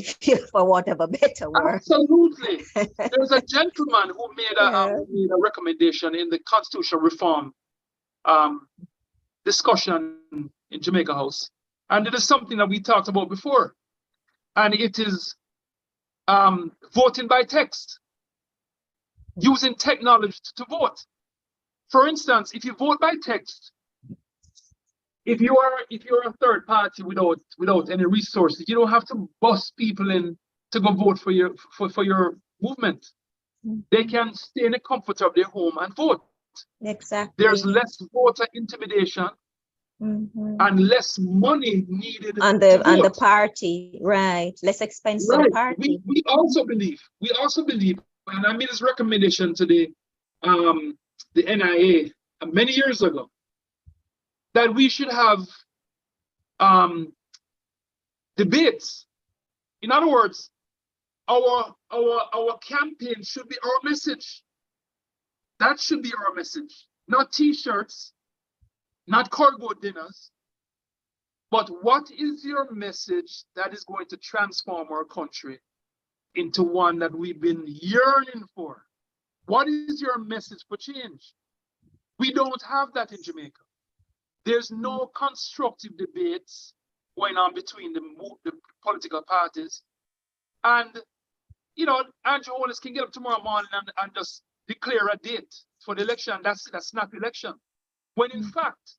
for whatever better word. Absolutely. There's a gentleman who made Yeah. a recommendation in the constitutional reform discussion in Jamaica House. And it is something that we talked about before. And it is voting by text, using technology to vote. For instance, if you vote by text, if you're a third party without any resources, you don't have to bust people in to go vote for your movement. Mhm. They can stay in the comfort of their home and vote. Exactly. There's less voter intimidation Mhm. and less money needed on to the vote. party, right? Less expensive Right. party. We also believe, and I made this recommendation to the NIA many years ago, that we should have debates. In other words, our campaign should be our message. That should be our message. Not t-shirts, not cargo dinners, but what is your message that is going to transform our country into one that we've been yearning for? What is your message for change? We don't have that in Jamaica. There's no constructive debates going on between the political parties. And, Andrew Holness can get up tomorrow morning and just declare a date for the election. That's not the election. When in fact,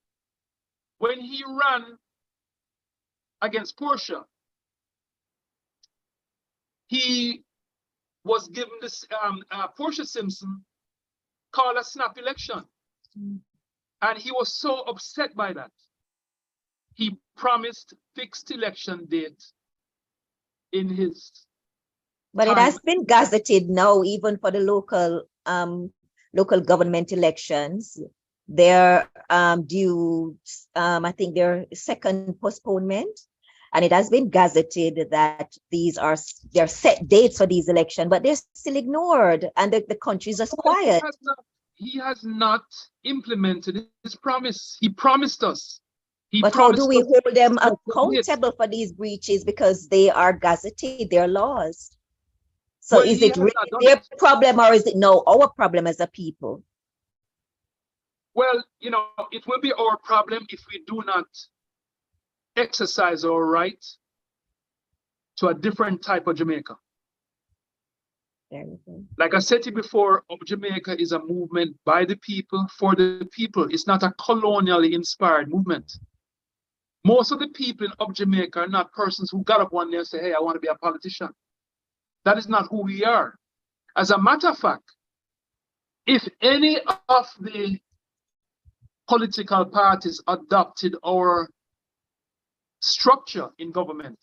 when he ran against Portia, he was given this, Portia Simpson called a snap election. And he was so upset by that. He promised fixed election date in his But it time. has been gazetted now, even for the local government elections. They're due, I think their second postponement. And it has been gazetted that they're set dates for these elections, but they're still ignored, and the country's just quiet. He has not implemented his promise. He promised us. But how do we hold them accountable for these breaches, because they are gazetted, they're laws? So Well, is it really their problem, or is it no our problem as a people? Well, it will be our problem if we do not exercise our right to a different type of Jamaica. Very good. Like I said to you before, Jamaica is a movement by the people, for the people. It's not a colonially inspired movement. Most of the people in Jamaica are not persons who got up one day and say, hey, I want to be a politician. That is not who we are. As a matter of fact, if any of the political parties adopted our structure in government,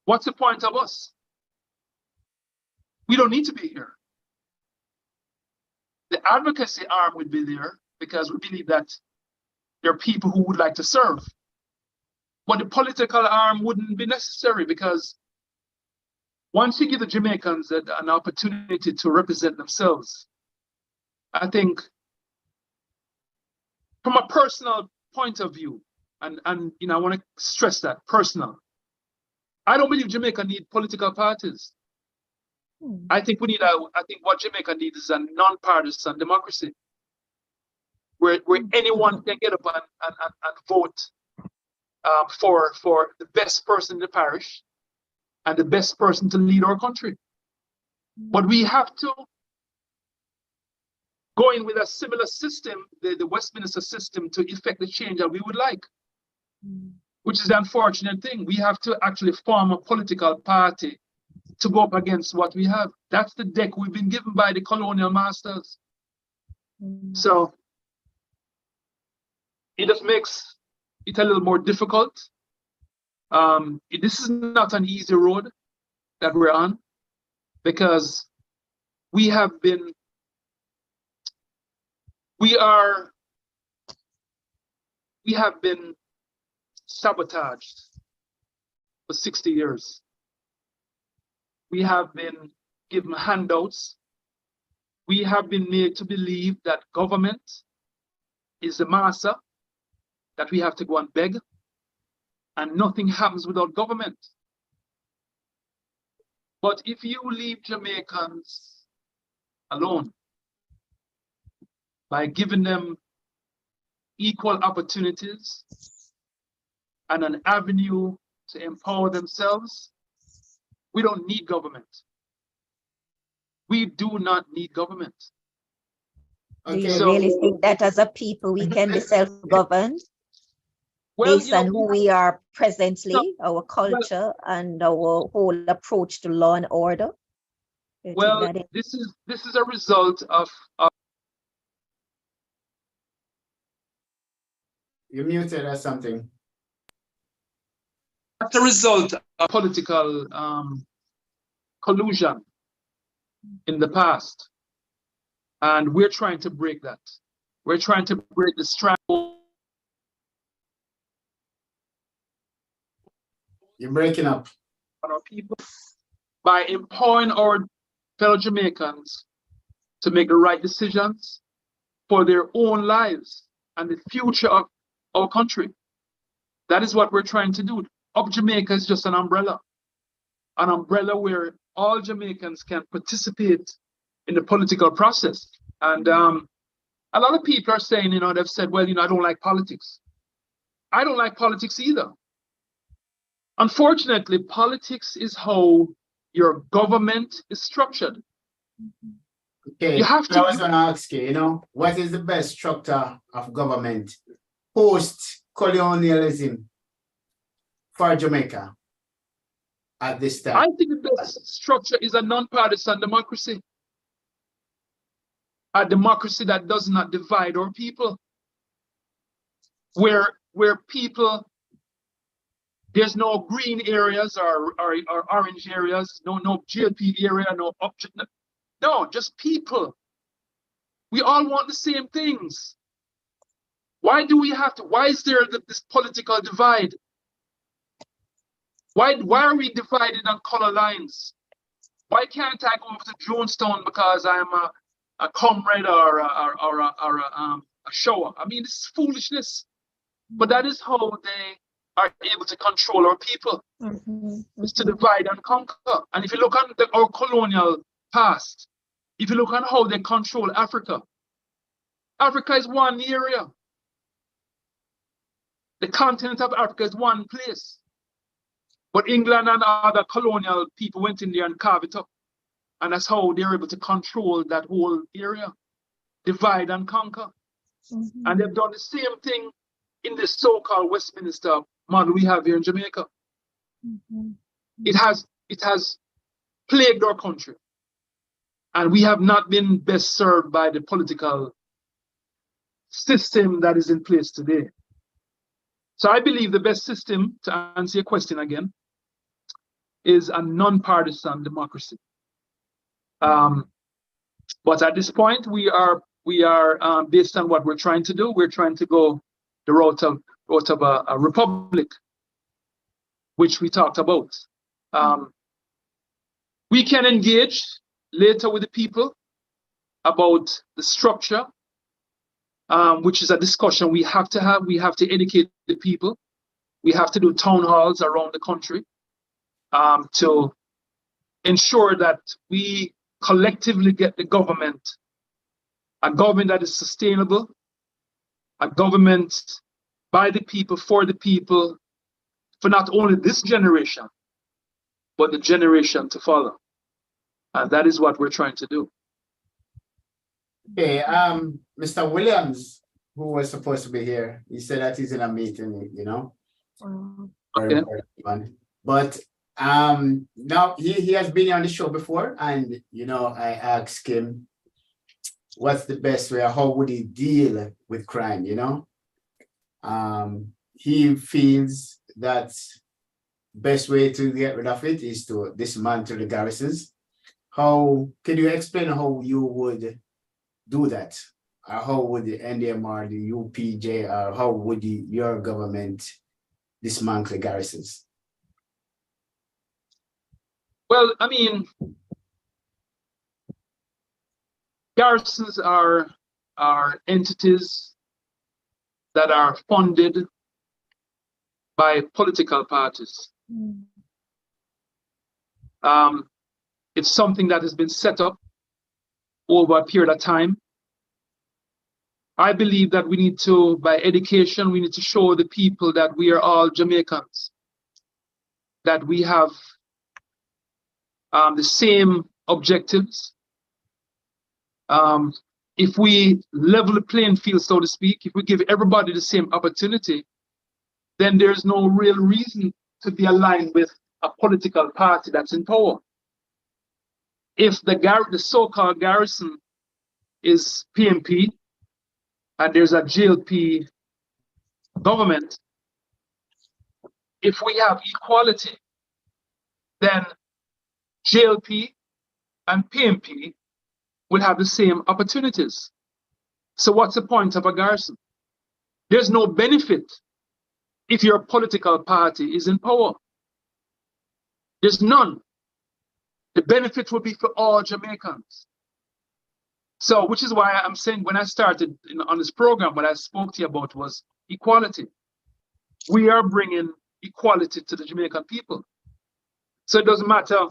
what's the point of us? We don't need to be here. The advocacy arm would be there because we believe that there are people who would like to serve. But the political arm wouldn't be necessary because once you give the Jamaicans an opportunity to represent themselves, I think from a personal point of view, and you know, I want to stress that, personal, I don't believe Jamaica needs political parties. I think what Jamaica needs is a non-partisan democracy where anyone can get up and vote for the best person in the parish and the best person to lead our country. But we have to go in with a similar system, the Westminster system, to effect the change that we would like, which is the unfortunate thing. We have to actually form a political party to go up against what we have. That's the deck we've been given by the colonial masters. So it just makes it a little more difficult. This is not an easy road that we're on because we have been sabotaged for 60 years. We have been given handouts. We have been made to believe that government is the master, that we have to go and beg, and nothing happens without government. But if you leave Jamaicans alone by giving them equal opportunities and an avenue to empower themselves, we don't need government. We do not need government. Do you really think that as a people we can be self-governed based on who we are presently, our culture and our whole approach to law and order? Well, this is a result of you muted or something. That's a result of political collusion in the past. And we're trying to break that. We're trying to break the stranglehold. You're breaking up. On our people by empowering our fellow Jamaicans to make the right decisions for their own lives and the future of our country. That is what we're trying to do. Up Jamaica is just an umbrella where all Jamaicans can participate in the political process. And a lot of people are saying, you know, they've said, well, you know, I don't like politics. I don't like politics either. Unfortunately, politics is how your government is structured. Okay, you have to. I was going to ask you, you know, what is the best structure of government post-colonialism for Jamaica at this time? I think the best structure is a non-partisan democracy. A democracy that does not divide our people. Where people, there's no green areas or orange areas, no GLP area, no, just people. We all want the same things. Why is there this political divide? Why are we divided on color lines? Why can't I go over to Jonestown because I'm a comrade or a shower? I mean, this is foolishness. But that is how they are able to control our people. It's to divide and conquer. And if you look at our colonial past, if you look at how they control Africa, Africa is one area. The continent of Africa is one place. But England and other colonial people went in there and carved it up. And that's how they were able to control that whole area, divide and conquer. And they've done the same thing in the so-called Westminster model we have here in Jamaica. It has plagued our country. And we have not been best served by the political system that is in place today. So I believe the best system, to answer your question again, is a non-partisan democracy. But at this point, we are based on what we're trying to do. We're trying to go the route of a republic, which we talked about. We can engage later with the people about the structure, which is a discussion we have to have. We have to educate the people. We have to do town halls around the country to ensure that we collectively get the government, a government that is sustainable, a government by the people, for the people, for not only this generation, but the generation to follow. And that is what we're trying to do. Okay, Mr. Williams, who was supposed to be here, he said that he's in a meeting, you know. Okay. But now he has been on the show before, and you know, I asked him what's the best way, or how would he deal with crime, you know. He feels that best way to get rid of it is to dismantle the garrisons. How can you explain how you would do that? Or how would the NDM or the UPJ, or how would your government dismantle the garrisons? Well, I mean, garrisons are entities that are funded by political parties. It's something that has been set up over a period of time. I believe that we need to, by education, we need to show the people that we are all Jamaicans, that we have the same objectives. If we level the playing field, so to speak, if we give everybody the same opportunity, then there's no real reason to be aligned with a political party that's in power. If the so-called garrison is PMP and there's a GLP government, if we have equality, then GLP and PMP will have the same opportunities. So what's the point of a garrison? There's no benefit if your political party is in power. There's none. The benefit will be for all Jamaicans. So, which is why I'm saying when I started on this program, what I spoke to you about was equality. We are bringing equality to the Jamaican people. So it doesn't matter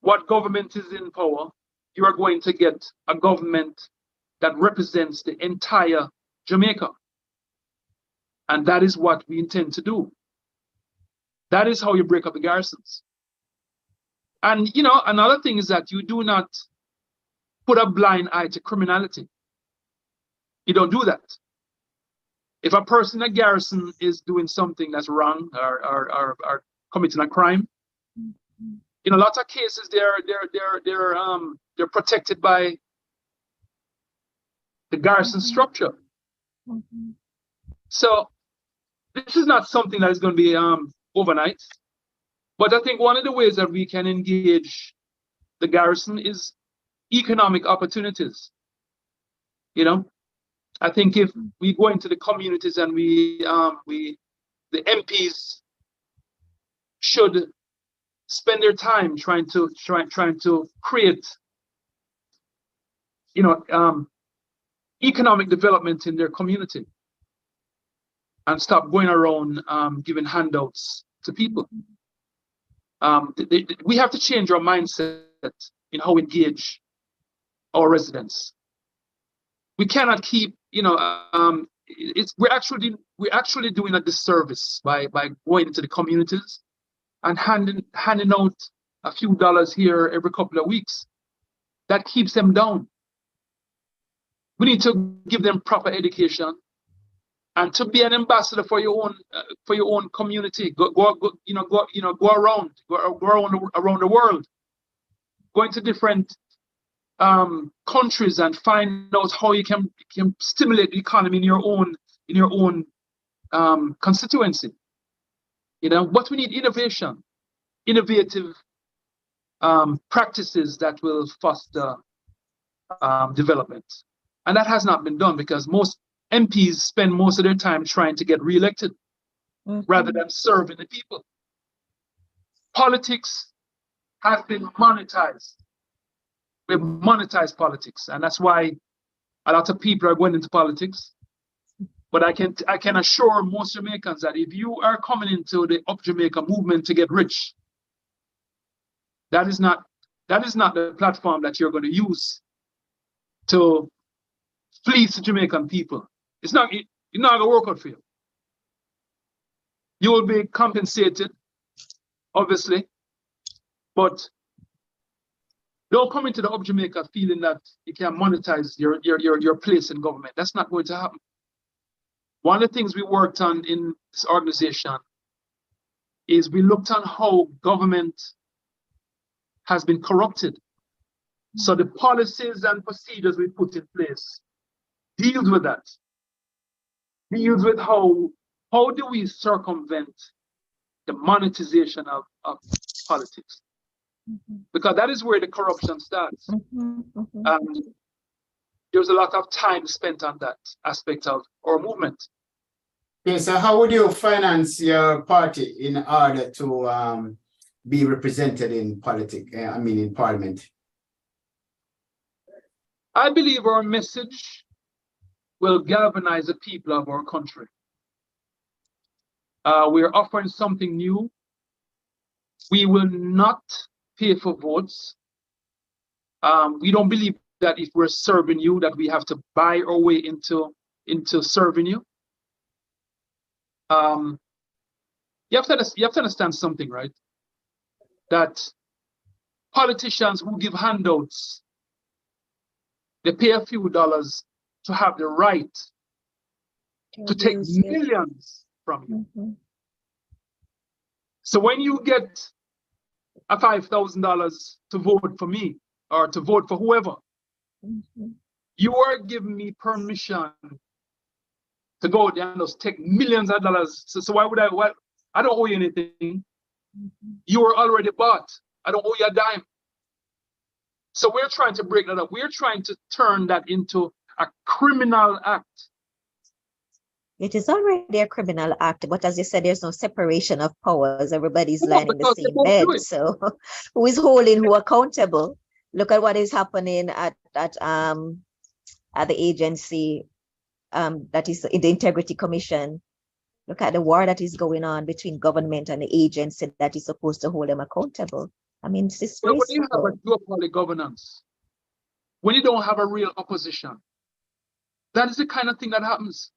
what government is in power, you are going to get a government that represents the entire Jamaica. And that is what we intend to do. That is how you break up the garrisons. And, you know, another thing is that you do not put a blind eye to criminality. You don't do that. If a person in a garrison is doing something that's wrong or committing a crime, in a lot of cases they're protected by the garrison structure. So this is not something that is going to be overnight. But I think one of the ways that we can engage the garrison is economic opportunities. You know, I think if we go into the communities and the MPs should spend their time trying to create, you know, economic development in their community and stop going around giving handouts to people. We have to change our mindset in how we engage our residents. We cannot keep, you know, we're actually doing a disservice by going into the communities and handing out a few dollars here every couple of weeks. That keeps them down. We need to give them proper education, and to be an ambassador for your own community. Go around the world, go into different countries and find out how you can stimulate the economy in your own constituency. But we need innovative practices that will foster development. And that has not been done because most MPs spend most of their time trying to get re-elected rather than serving the people. Politics has been monetized. We've monetized politics, and that's why a lot of people are going into politics. But I can assure most Jamaicans that if you are coming into the Up Jamaica movement to get rich, that is not the platform that you're going to use to fleece the Jamaican people. It's not going to work out for you. You will be compensated, obviously, but don't come into the Up Jamaica feeling that you can monetize your place in government. That's not going to happen. One of the things we worked on in this organization is we looked on how government has been corrupted. So the policies and procedures we put in place deals with that. Deals with how do we circumvent the monetization of politics? Because that is where the corruption starts. There's a lot of time spent on that aspect of our movement. Okay, so how would you finance your party in order to be represented in politics? In parliament? I believe our message will galvanize the people of our country. We're offering something new. We will not pay for votes. We don't believe that if we're serving you, that we have to buy our way into serving you. You have to understand something, right? That politicians who give handouts, they pay a few dollars to have the right to take millions from you. So when you get a $5,000 to vote for me or to vote for whoever, you are giving me permission to go there and just take millions of dollars. So why would I? Well, I don't owe you anything. You are already bought. I don't owe you a dime. So we're trying to break that up. We're trying to turn that into a criminal act. It is already a criminal act, but as you said, there's no separation of powers. Everybody's lying in the same bed. So who is holding who accountable? Look at what is happening at the agency that is in the Integrity Commission. Look at the war that is going on between government and the agency that is supposed to hold them accountable. I mean, it's disgraceful. When you have a duopoly governance, when you don't have a real opposition, that is the kind of thing that happens.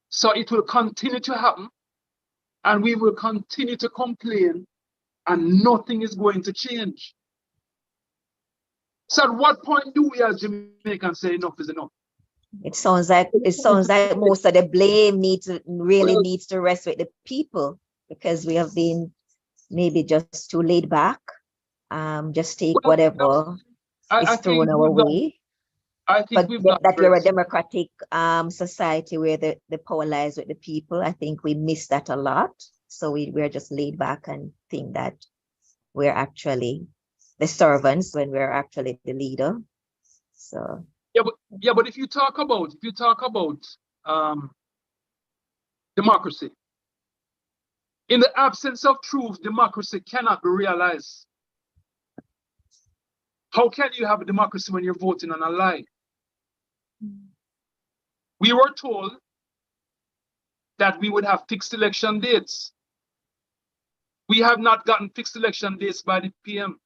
So it will continue to happen, and we will continue to complain, and nothing is going to change. So at what point do we as Jamaicans say enough is enough? It sounds like most of the blame needs to rest with the people, because we have been maybe just too laid back, just take whatever is thrown our way. I think that we're a democratic society where the power lies with the people. I think we miss that a lot. So we're just laid back and think that we're actually the servants when we're actually the leader. So but if you talk about democracy, in the absence of truth, democracy cannot be realized. How can you have a democracy when you're voting on a lie? We were told that we would have fixed election dates. We have not gotten fixed election dates by the PM.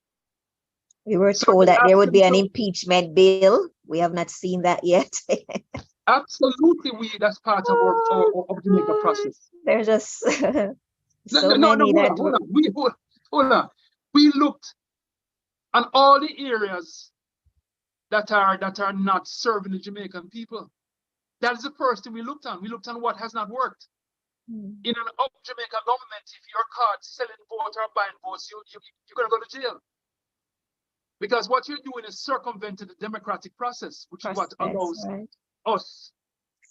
We were told that there would be an impeachment bill. We have not seen that yet. Absolutely, that's part of our Jamaica process. They're just So No, many that hold on. Hold on. We looked on all the areas that are not serving the Jamaican people. That is the first thing we looked on. We looked on what has not worked. In an up Jamaica government, if you're caught selling votes or buying votes, you're going to go to jail. Because what you're doing is circumventing the democratic process, which is what allows us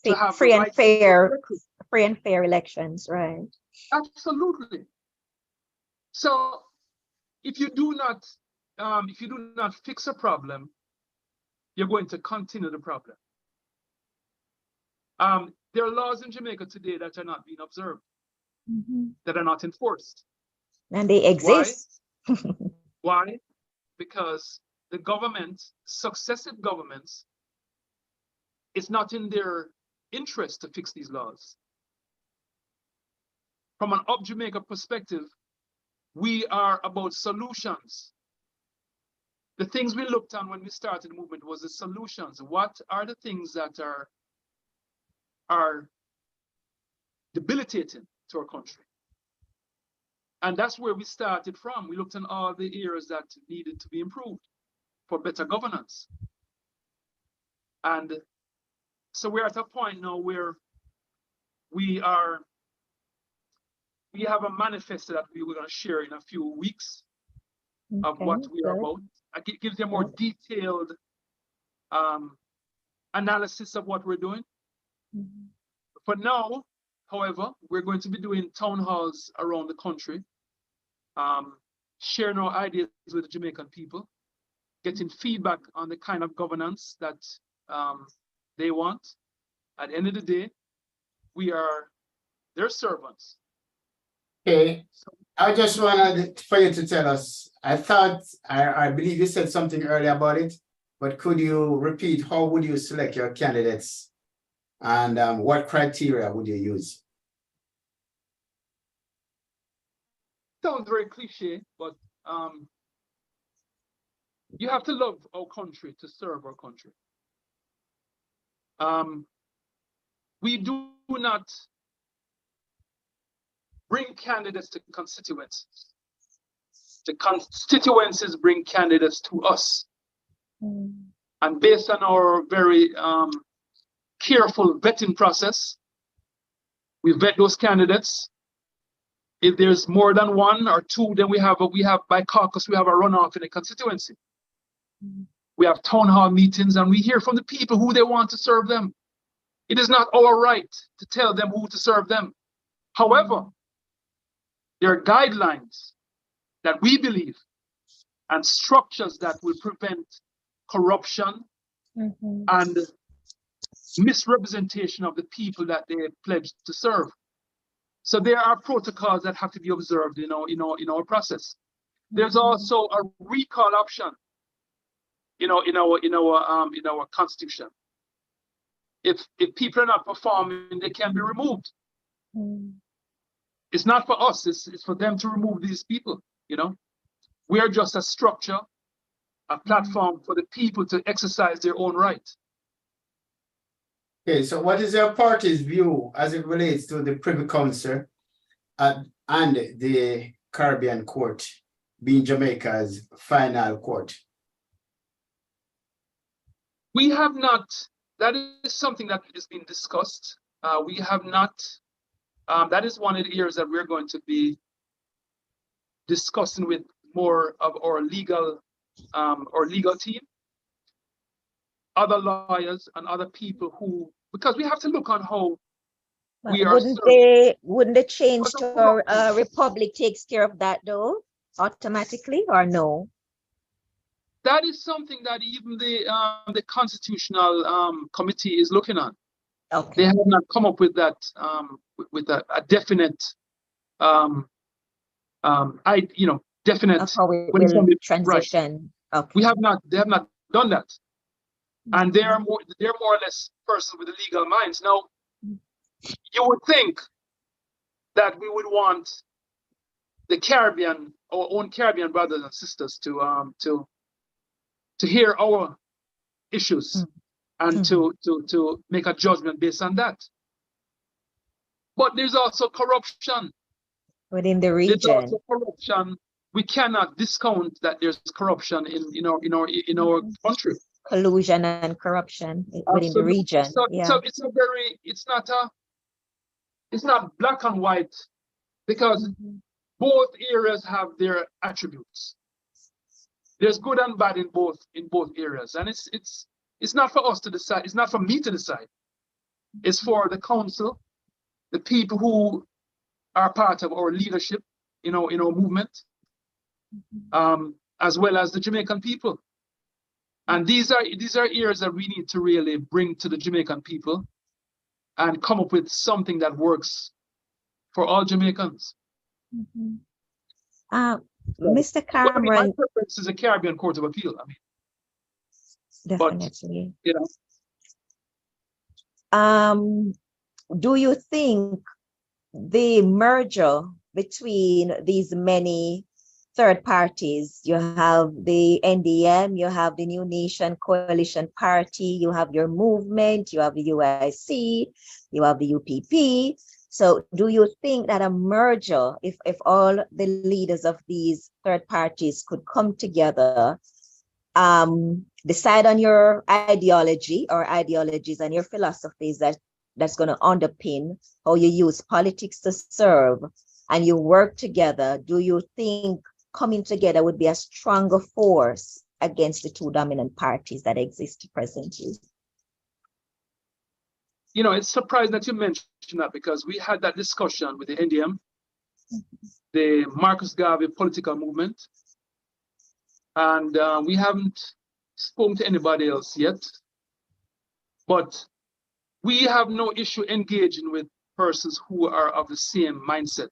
to have free the and right fair elections, right? Absolutely. So if you do not fix a problem, you're going to continue the problem. There are laws in Jamaica today that are not being observed, that are not enforced. And they exist. Why? Because the government, successive governments, it's not in their interest to fix these laws. From an Up Jamaica perspective, we are about solutions. The things we looked on when we started the movement was the solutions. What are the things that are debilitating to our country? And that's where we started from. We looked at all the areas that needed to be improved for better governance. And so we're at a point now where we have a manifesto that we were going to share in a few weeks of what we are about. It gives you a more detailed analysis of what we're doing. For now, however, we're going to be doing town halls around the country, sharing our ideas with the Jamaican people, getting feedback on the kind of governance that they want. At the end of the day, we are their servants. Okay, I just wanted for you to tell us, I believe you said something earlier about it, but could you repeat, how would you select your candidates and what criteria would you use? Sounds very cliche, but you have to love our country to serve our country. We do not bring candidates to constituencies. The constituencies bring candidates to us. And based on our very careful vetting process, we vet those candidates. If there's more than one or two, then we have by caucus, we have a runoff in a constituency. We have town hall meetings and we hear from the people who they want to serve them. It is not our right to tell them who to serve them. However, there are guidelines that we believe and structures that will prevent corruption and misrepresentation of the people that they pledged to serve. So there are protocols that have to be observed in our process. There's also a recall option, in our constitution. If people are not performing, they can be removed. It's not for us, it's for them to remove these people, We are just a structure, a platform for the people to exercise their own right. Okay, so what is your party's view as it relates to the Privy Council and the Caribbean Court being Jamaica's final court? We have not, that is something that is being discussed. We have not, that is one of the areas that we're going to be discussing with more of our legal team, other lawyers and other people who, because we have to look on how we are. Wouldn't the change to a republic takes care of that though, automatically, or no? That is something that even the constitutional committee is looking at. Okay. They have not come up with that with a definite definite of how it will transition. Right. Okay. They have not done that. And they're more or less persons with the legal minds. Now, you would think that we would want the Caribbean, our own Caribbean brothers and sisters to hear our issues and to make a judgment based on that. But there's also corruption. within the There's region. also corruption. We cannot discount that there's corruption in our country. Collusion and corruption within the Absolutely. region. So, Yeah. it's not black and white, because both areas have their attributes. There's good and bad in both areas, and it's not for us to decide. It's not for me to decide. It's for the council, the people who are part of our leadership, in our movement, as well as the Jamaican people. And these are areas that we need to really bring to the Jamaican people and come up with something that works for all Jamaicans. Mr. Well, I mean, my Cameron, preference is a Caribbean Court of Appeal. I mean, definitely. but, you know, do you think the merger between these many third parties, you have the NDM, you have the New Nation Coalition Party, you have your movement, you have the UIC, you have the UPP. So do you think that a merger, if all the leaders of these third parties could come together, decide on your ideology or ideologies and your philosophies that's going to underpin how you use politics to serve, and you work together, do you think coming together would be a stronger force against the two dominant parties that exist presently? You know, it's surprising that you mentioned that, because we had that discussion with the NDM, the Marcus Garvey political movement, and we haven't spoken to anybody else yet. But we have no issue engaging with persons who are of the same mindset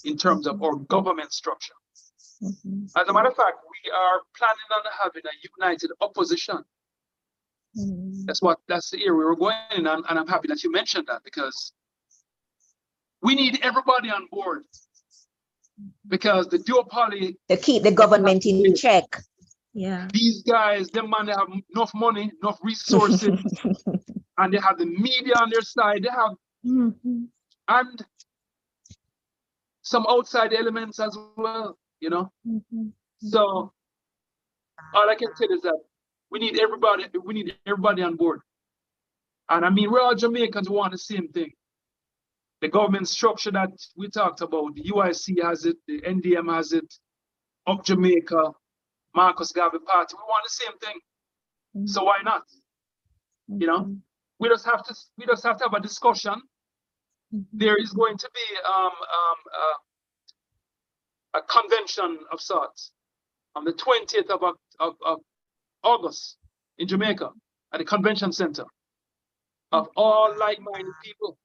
in terms of our government structure. As a matter of fact, we are planning on having a united opposition. That's the area we're going in, and I'm happy that you mentioned that, because we need everybody on board, because the duopoly to keep the government in check. Yeah, these guys, them man, they have enough money, enough resources, and they have the media on their side. They have and some outside elements as well, you know. So all I can say is that we need everybody on board. And I mean, we're all Jamaicans who want the same thing. The government structure that we talked about, the UIC has it, the NDM has it, Up Jamaica, Marcus Garvey Party, we want the same thing. So why not? You know, we just have to have a discussion. There is going to be a convention of sorts on the 20th of August in Jamaica at the convention center of all like-minded people.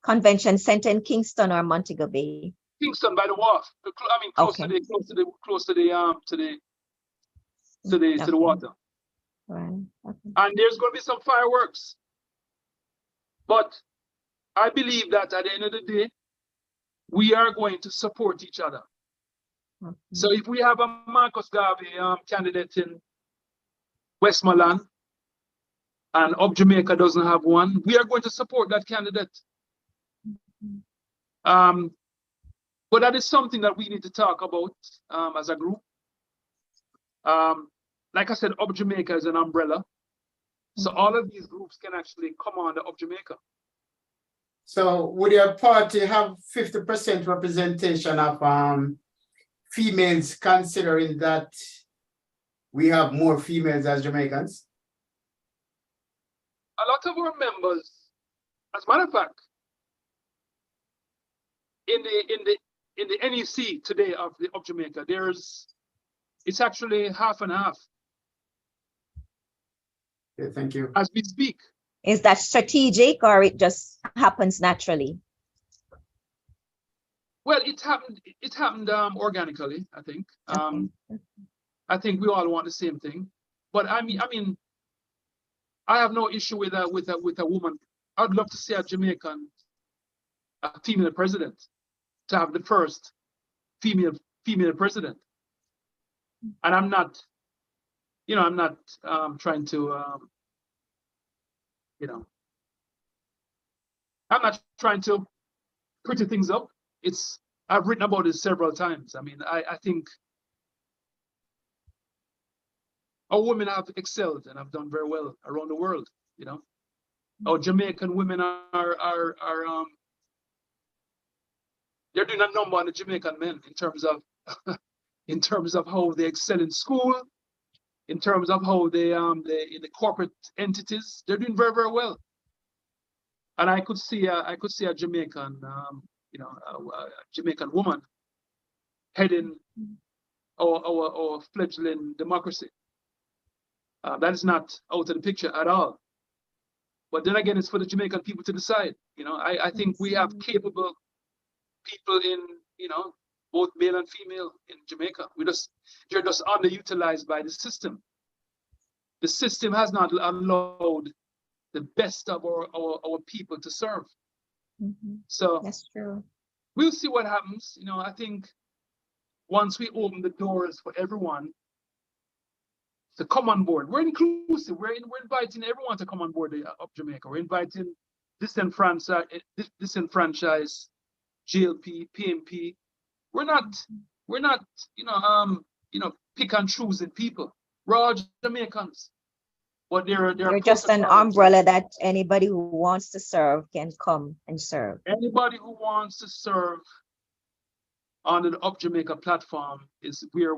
Convention center in Kingston or Montego Bay? Kingston by the wharf. I mean, close to the water. Right. Okay. And there's going to be some fireworks. But I believe that at the end of the day, we are going to support each other. So if we have a Marcus Garvey candidate in Westmoreland, and Up Jamaica doesn't have one, we are going to support that candidate. But that is something that we need to talk about as a group. Like I said, Up Jamaica is an umbrella. So all of these groups can actually come under Up Jamaica. So would your party have 50% representation of females, considering that we have more females as Jamaicans? A lot of our members, as a matter of fact, in the NEC today of Jamaica, it's actually half and half. Okay, thank you. As we speak. Is that strategic, or it just happens naturally? Well, it happened organically, I think. I think we all want the same thing. But I mean, I have no issue with a woman. I'd love to see a Jamaican, a female president, to have the first female president. And I'm not trying to, I'm not trying to pretty things up. It's I've written about this several times. I mean, I think our women have excelled and have done very well around the world. You know, our Jamaican women are they're doing a number on the Jamaican men in terms of in terms of how they excel in school, in terms of how they in the corporate entities, they're doing very, very well. And I could see a Jamaican a Jamaican woman heading our fledgling democracy. That is not out of the picture at all. But then again, it's for the Jamaican people to decide. You know, I think we have capable people in, you know, both male and female in Jamaica. They're just underutilized by the system. The system has not allowed the best of our people to serve. So that's true. We'll see what happens. You know, I think once we open the doors for everyone to come on board, we're inclusive. We're inviting everyone to come on board of Jamaica. We're inviting disenfranchised GLP, PMP. We're not, pick and choosing people. We're all Jamaicans. But You're just an umbrella that anybody who wants to serve can come and serve. Anybody who wants to serve under the Up Jamaica platform we're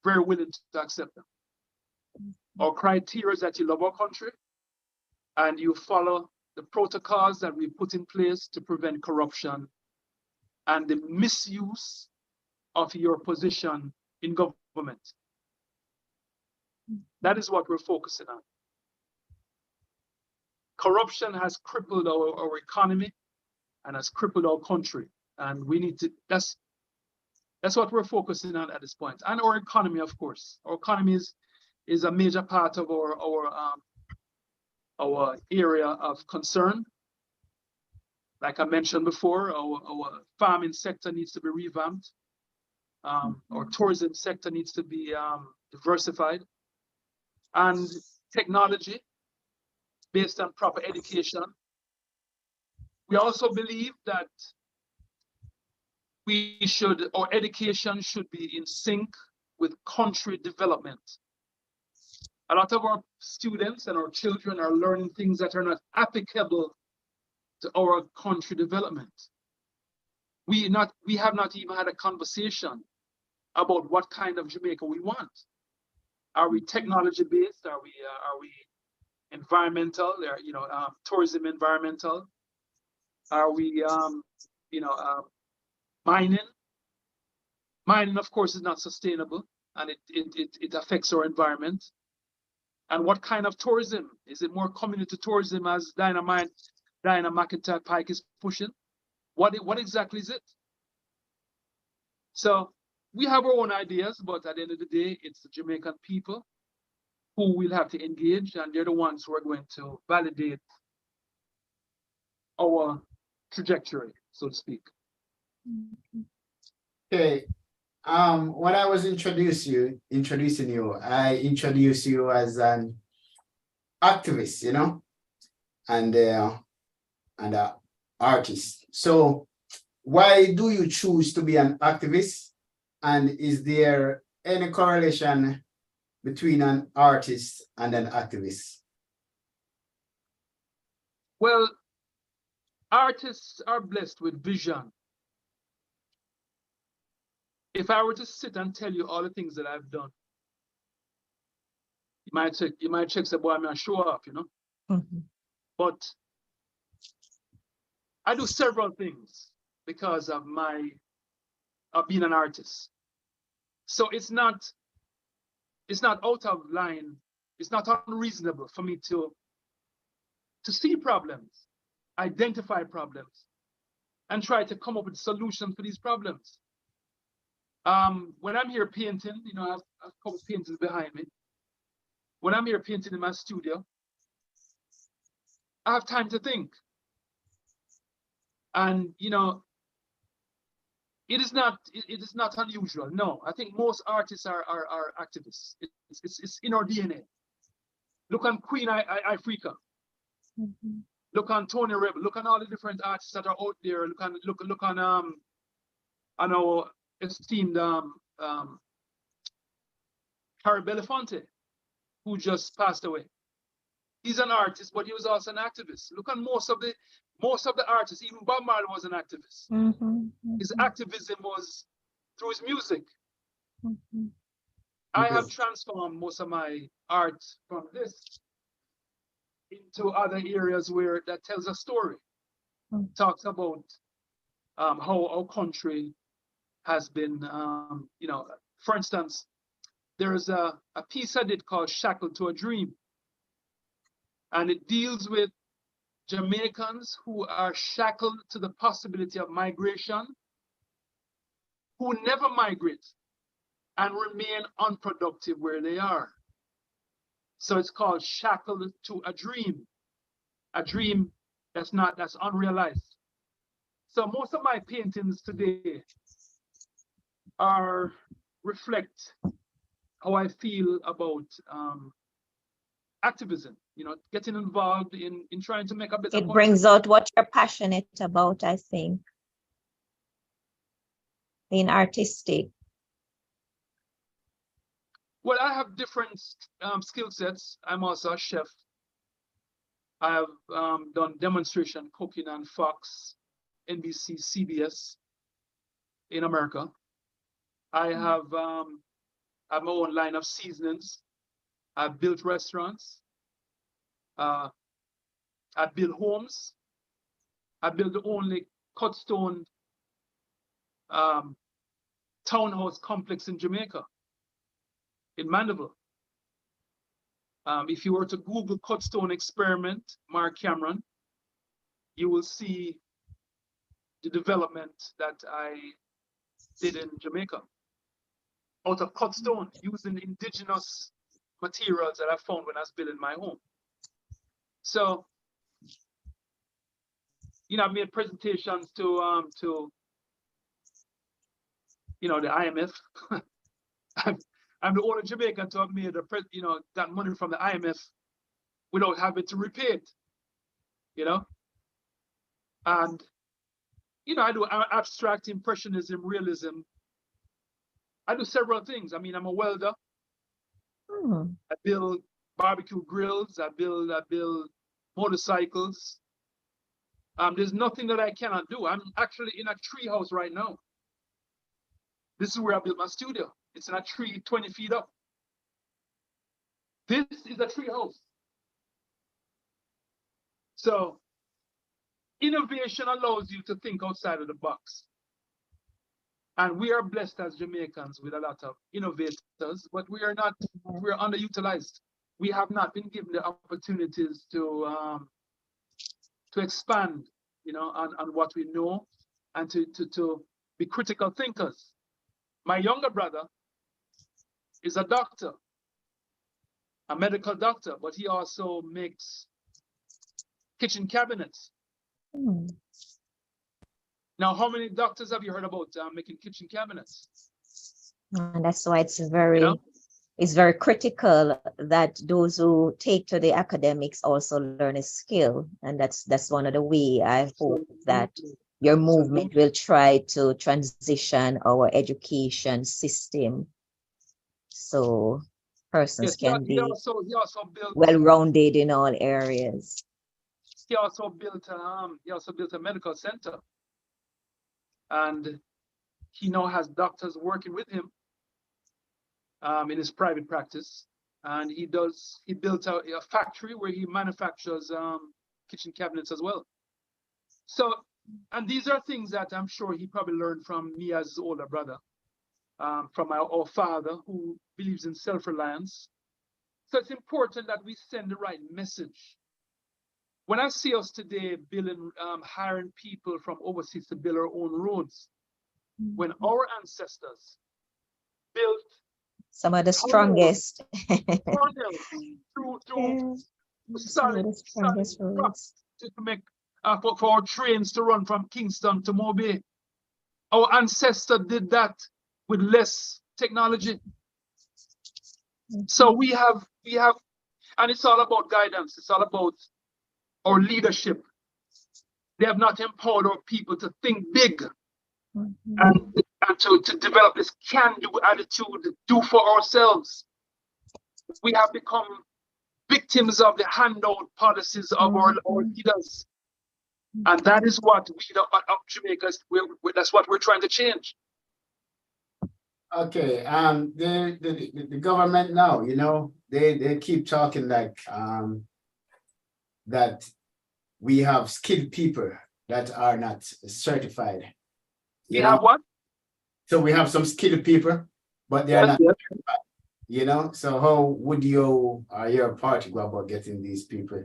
very willing to accept them. Our criteria is that you love our country and you follow the protocols that we put in place to prevent corruption and the misuse of your position in government. That is what we're focusing on. Corruption has crippled our economy and has crippled our country. And we need to, that's what we're focusing on at this point. And our economy, of course. Our economy is a major part of our area of concern. Like I mentioned before, our farming sector needs to be revamped. Our tourism sector needs to be diversified. And technology, based on proper education. We also believe that our education should be in sync with country development. A lot of our students and our children are learning things that are not applicable to our country development. We have not even had a conversation about what kind of Jamaica we want. Are we technology based? Are we environmental? Tourism environmental? Are we mining? Mining, of course, is not sustainable, and it affects our environment. And what kind of tourism? Is it more community tourism, as Diana McIntyre Pike is pushing? What exactly is it? So we have our own ideas, but at the end of the day, it's the Jamaican people who will have to engage, and they're the ones who are going to validate our trajectory, so to speak. Okay. When I was introducing you, I introduced you as an activist, you know, and an artist. So why do you choose to be an activist? And is there any correlation between an artist and an activist? Well, artists are blessed with vision. If I were to sit and tell you all the things that I've done, you might check the boy, I'm gonna show up, you know. But I do several things because of being an artist. So it's not out of line, it's not unreasonable for me to see problems, identify problems, and try to come up with solutions for these problems. When I'm here painting, you know, I have a couple of paintings behind me. When I'm here painting in my studio, I have time to think. And, you know, it is not unusual. No, I think most artists are activists. It's in our DNA. Look on Queen Ifrica. Look on Tony Rebel. Look on all the different artists that are out there. Look on and our esteemed Harry Belafonte, who just passed away. He's an artist, but he was also an activist. Look at most of the artists. Even Bob Marley was an activist. His activism was through his music. I have transformed most of my art from this into other areas where that tells a story. Talks about how our country has been, you know, for instance, there's a piece I did called Shackled to a Dream. And it deals with Jamaicans who are shackled to the possibility of migration, who never migrate and remain unproductive where they are. So it's called Shackled to a dream that's unrealized. So most of my paintings today reflect how I feel about activism, you know, getting involved in trying to make a better It country. brings out what you're passionate about, I think. Being artistic. Well, I have different skill sets. I'm also a chef. I have done demonstration cooking on Fox, NBC, CBS in America. I have my own line of seasonings. I've built restaurants. I built homes. I built the only cut stone townhouse complex in Jamaica, in Mandeville. If you were to Google cut stone experiment, Mark Cameron, you will see the development that I did in Jamaica out of cut stone using indigenous materials that I found when I was building my home. So, you know, I made presentations to you know, the IMF. I'm the only Jamaican to have made that money from the IMF without having to repay it, you know. And you know, I do abstract impressionism, realism. I do several things. I mean, I'm a welder. I build barbecue grills. I build motorcycles. There's nothing that I cannot do. I'm actually in a tree house right now. This is where I built my studio. It's in a tree 20 feet up. This is a tree house. So innovation allows you to think outside of the box. And we are blessed as Jamaicans with a lot of innovators, but we're underutilized. We have not been given the opportunities to expand, you know, on what we know and to be critical thinkers. My younger brother is a doctor, a medical doctor, but he also makes kitchen cabinets. Now, how many doctors have you heard about making kitchen cabinets? And that's why it's very critical that those who take to the academics also learn a skill. And that's one of the way I hope that your movement will try to transition our education system so persons can be well-rounded in all areas. He also built a medical center, and he now has doctors working with him in his private practice. And he built a factory where he manufactures kitchen cabinets as well. So, and these are things that I'm sure he probably learned from me as his older brother, from our father who believes in self-reliance. So it's important that we send the right message. When I see us today hiring people from overseas to build our own roads, when our ancestors built some of the strongest through solid rocks to make for our trains to run from Kingston to Mobay. Our ancestors did that with less technology. So we have, and it's all about guidance. It's all about our leadership. They have not empowered our people to think big. And and to develop this can-do attitude, do for ourselves. We have become victims of the handout policies of our leaders. And that is what we of Jamaica, that's what we're trying to change. Okay, the government now, you know, they keep talking like that we have skilled people that are not certified. We have what? So we have some skilled people, but they are not certified, you know. So how would you or your party go about getting these people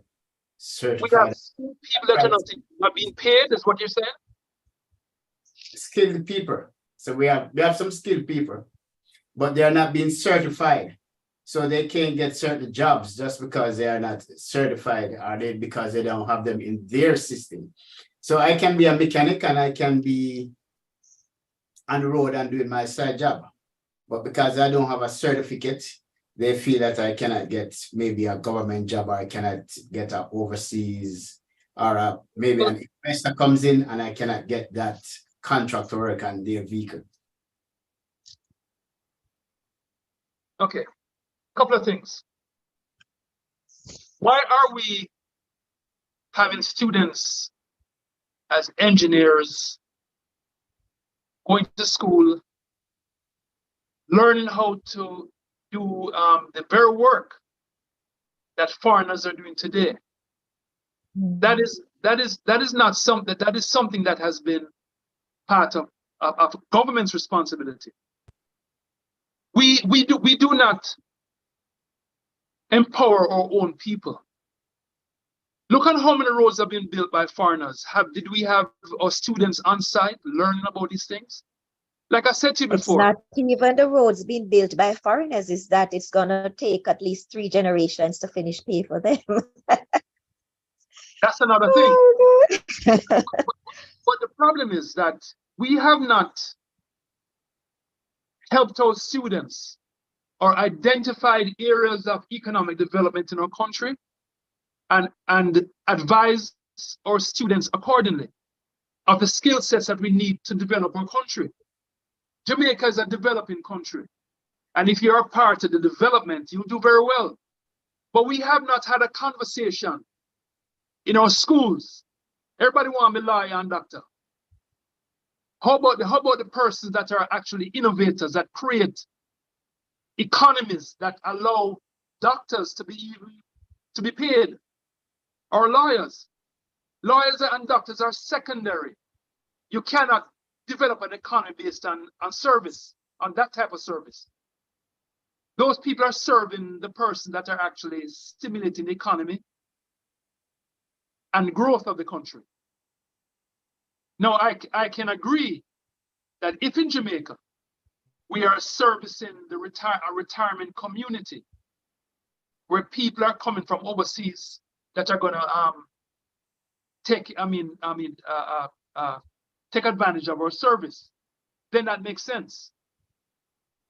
certified? We have skilled people that are not being paid, is what you're saying? Skilled people. So we have some skilled people, but they are not being certified. So they can't get certain jobs just because they are not certified, or because they don't have them in their system. So I can be a mechanic and I can be on the road and doing my side job. But because I don't have a certificate, they feel that I cannot get maybe a government job, or I cannot get an overseas, or maybe an investor comes in and I cannot get that contract to work on their vehicle. Okay, couple of things. Why are we having students as engineers going to school, learning how to do the very work that foreigners are doing today? That is not something that has been part of government's responsibility. We do not empower our own people. Look at how many roads have been built by foreigners. Did we have our students on site learning about these things? Like I said to you before. It's not even the roads being built by foreigners, is that it's gonna take at least 3 generations to finish pay for them. That's another thing. But the problem is that we have not helped our students or identified areas of economic development in our country and advise our students accordingly of the skill sets that we need to develop our country. Jamaica is a developing country. And if you're a part of the development, you'll do very well. But we have not had a conversation in our schools. Everybody want to be lawyer and doctor. How about the persons that are actually innovators, that create economies that allow doctors to be paid, or lawyers? Lawyers and doctors are secondary. You cannot develop an economy based on service, on that type of service. Those people are serving the person that are actually stimulating the economy and growth of the country. Now, I can agree that if in Jamaica we are servicing the retirement community, where people are coming from overseas that are going to take advantage of our service, then that makes sense.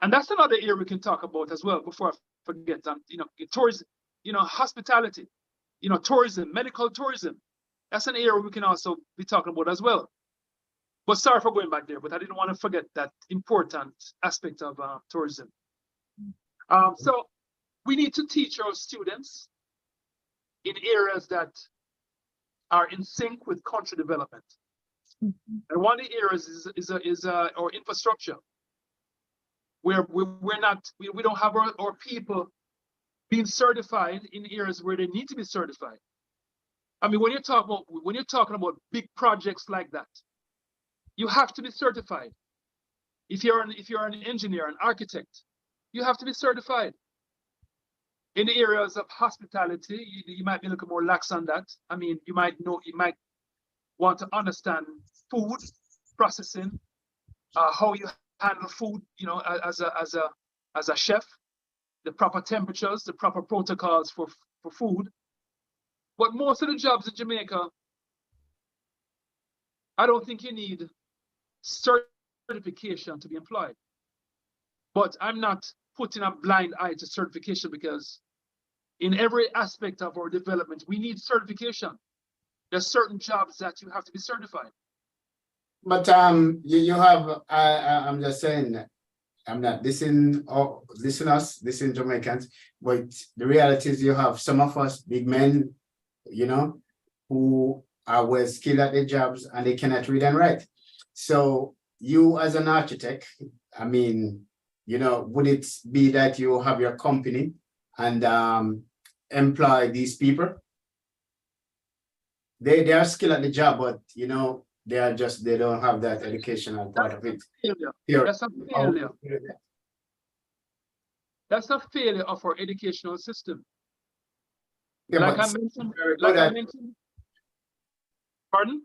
And that's another area we can talk about as well before I forget. Tourism, hospitality, tourism, medical tourism. That's an area we can also be talking about as well. But sorry for going back there, but I didn't want to forget that important aspect of tourism. So we need to teach our students in areas that are in sync with country development. Mm-hmm. And one of the areas is our infrastructure, where we don't have our people being certified in areas where they need to be certified. I mean, when you're talking about big projects like that, you have to be certified. If you're an engineer, an architect, you have to be certified. In the areas of hospitality, you might be looking more lax on that. I mean, you might want to understand food processing, how you handle food, as a chef, the proper temperatures, the proper protocols for food. But most of the jobs in Jamaica, I don't think you need certification to be employed. But I'm not putting a blind eye to certification, because in every aspect of our development, we need certification. There's certain jobs that you have to be certified. But you have I'm just saying, I'm not dissing or dissing us, dissing Jamaicans, but the reality is you have some of us big men, you know, who are well skilled at their jobs and they cannot read and write. So you as an architect, I mean, you know, would it be that you have your company and employ these people? They are skilled at the job, but you know, they don't have that educational part of it. Failure. That's a failure. That's a failure of our educational system. Yeah, like but I mentioned, pardon?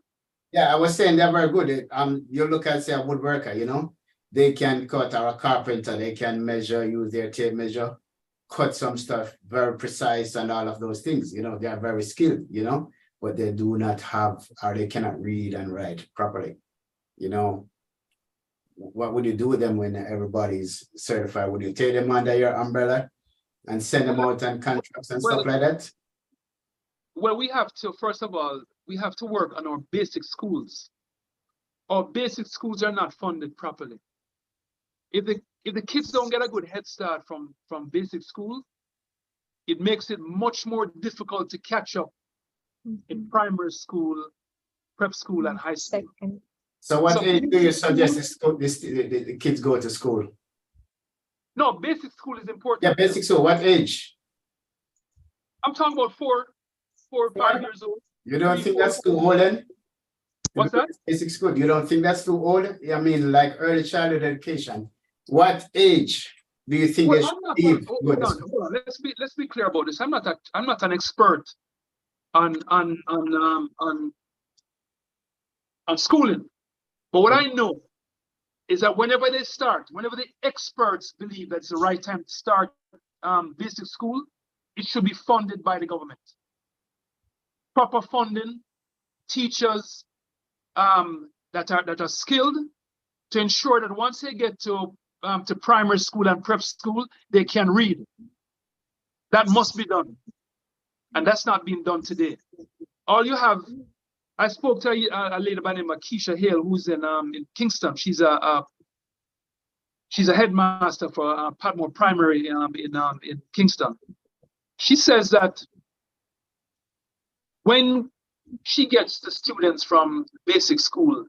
yeah, I was saying they're very good. You look at say a woodworker, you know, they can cut, or a carpenter, they can measure, use their tape measure, cut some stuff very precise and all of those things. You know, they are very skilled, you know, but they do not have, or they cannot read and write properly. You know, what would you do with them when everybody's certified? Would you take them under your umbrella and send them out on contracts and stuff like that? Well, we have to, first of all, we have to work on our basic schools. Our basic schools are not funded properly. If the kids don't get a good head start from basic school, it makes it much more difficult to catch up in primary school, prep school, and high school. So what age do you suggest the kids go to school? No, basic school is important. Yeah, basic school. What age? I'm talking about 4 or 5 years old. You don't think that's too old then? What's that? Basic school. You don't think that's too old? I mean, like early childhood education. What age do you think they should be? Hold on. Let's be clear about this. I'm not an expert on schooling. But what I know is that whenever the experts believe that it's the right time to start basic school, it should be funded by the government. Proper funding, teachers that are skilled to ensure that once they get to primary school and prep school, they can read. That must be done, and that's not being done today. All you have. I spoke to a lady by the name of Keisha Hale, who's in Kingston. She's a headmaster for Patmore Primary in Kingston. She says that when she gets the students from basic school,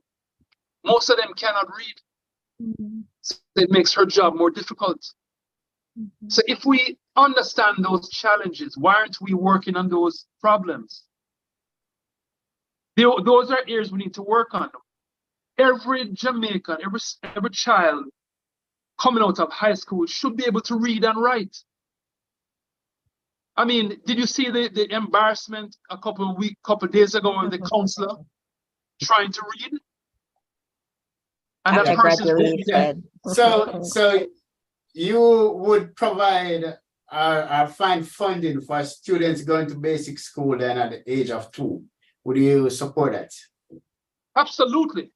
most of them cannot read. So it makes her job more difficult. So if we understand those challenges, why aren't we working on those problems? Those are areas we need to work on. Every Jamaican, every child coming out of high school should be able to read and write. I mean, did you see the embarrassment a couple of days ago of the counselor trying to read? And that person. So you would provide or find funding for students going to basic school then at the age of 2. Would you support that? Absolutely.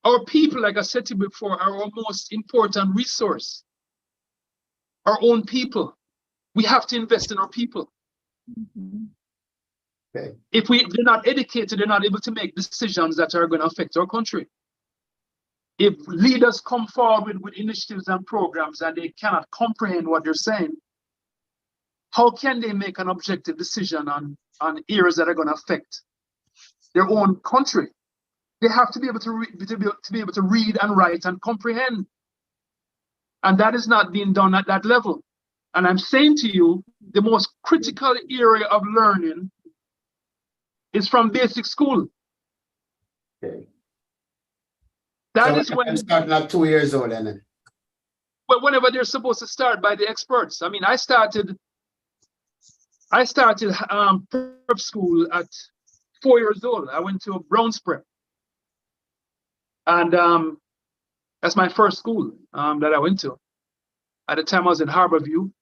Our people, like I said to you before, are our most important resource. Our own people. We have to invest in our people. Okay. If they're not educated, they're not able to make decisions that are going to affect our country. If leaders come forward with initiatives and programs and they cannot comprehend what they're saying, how can they make an objective decision on areas that are going to affect their own country? They have to be able to read and write and comprehend. And that is not being done at that level. And I'm saying to you, the most critical area of learning is from basic school. Okay. That so is when starting at 2 years old, then. Well, whenever they're supposed to start by the experts. I mean, I started prep school at 4 years old. I went to a Browns prep, and that's my first school that I went to. At the time, I was in Harborview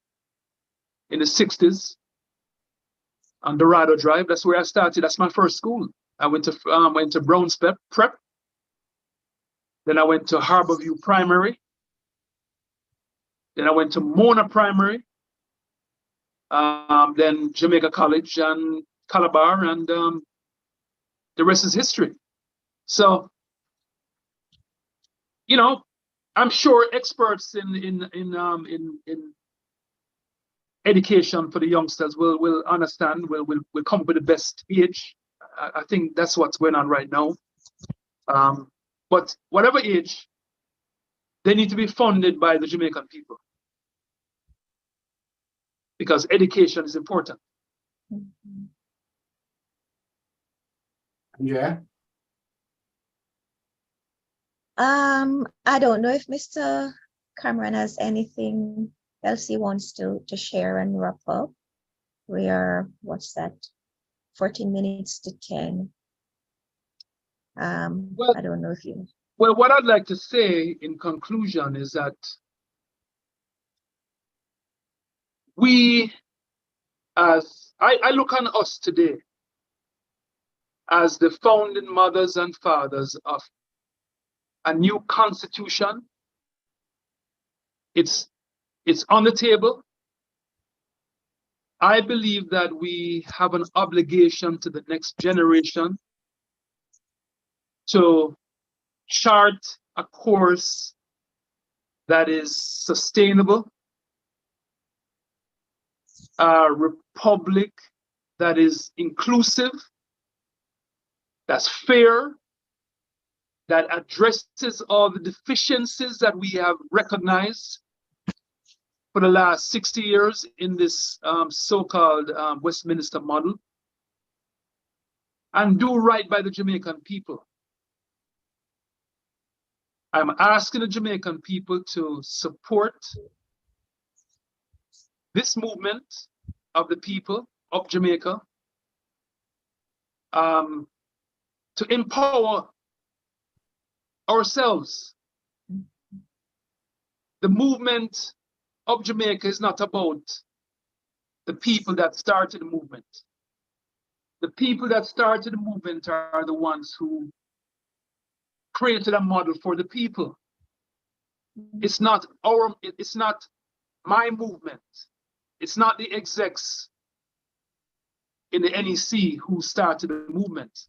in the 60s on Dorado Drive. That's where I started. That's my first school. I went to Browns prep. Then I went to Harborview Primary. Then I went to Mona Primary. Then Jamaica College and Calabar, and the rest is history. So you know, I'm sure experts in education for the youngsters will understand, will come up with the best age. I think that's what's going on right now. But whatever age, they need to be funded by the Jamaican people, because education is important. Yeah. I don't know if Mr. Cameron has anything else he wants to share and wrap up. We are, what's that, 14 minutes to 10. Well, I don't know if you... Well, what I'd like to say in conclusion is that we, as I look on us today as the founding mothers and fathers of a new constitution. It's on the table. I believe that we have an obligation to the next generation to chart a course that is sustainable, a republic that is inclusive, that's fair, that addresses all the deficiencies that we have recognized for the last 60 years in this so-called Westminster model, and do right by the Jamaican people. I'm asking the Jamaican people to support this movement of the people of Jamaica, to empower ourselves. The movement of Jamaica is not about the people that started the movement. The people that started the movement are the ones who created a model for the people. It's not my movement. It's not the execs in the NEC who started the movement.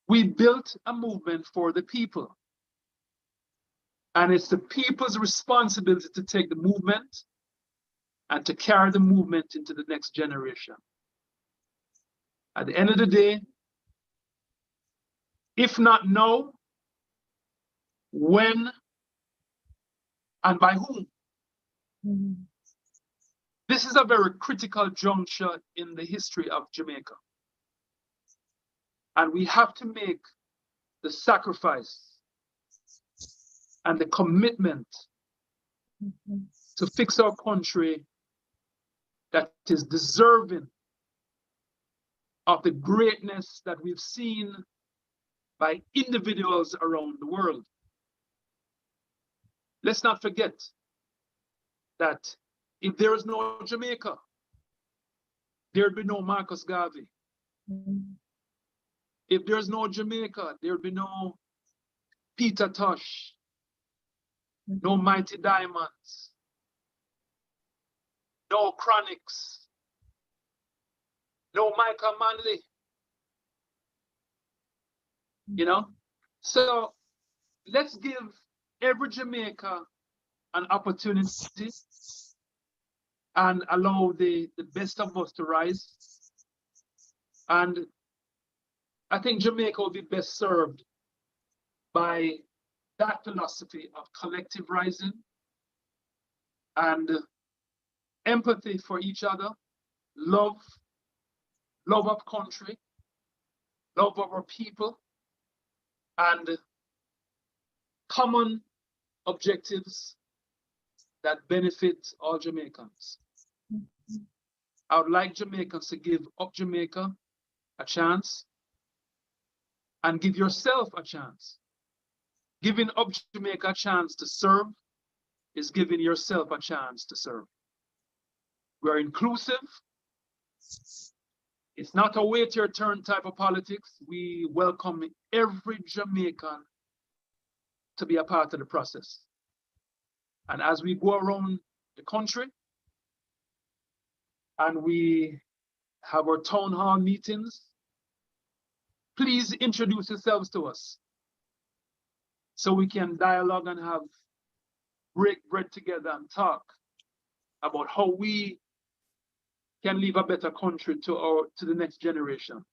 We built a movement for the people. And it's the people's responsibility to take the movement and to carry the movement into the next generation. At the end of the day, if not now, when and by whom? Mm-hmm. This is a very critical juncture in the history of Jamaica. And we have to make the sacrifice and the commitment to fix our country that is deserving of the greatness that we've seen by individuals around the world. Let's not forget that if there is no Jamaica, there'd be no Marcus Garvey. If there's no Jamaica, there'd be no Peter Tosh, no Mighty Diamonds, no Chronics, no Michael Manley. You know? So let's give every Jamaica an opportunity and allow the best of us to rise. And I think Jamaica will be best served by that philosophy of collective rising and empathy for each other, love of country, love of our people, and common objectives that benefit all Jamaicans. I would like Jamaicans to give Up Jamaica a chance and give yourself a chance. Giving Up Jamaica a chance to serve is giving yourself a chance to serve. We're inclusive. It's not a wait your turn type of politics. We welcome every Jamaican to be a part of the process. And as we go around the country and we have our town hall meetings, please introduce yourselves to us. so we can dialogue and break bread together and talk about how we can leave a better country to the next generation.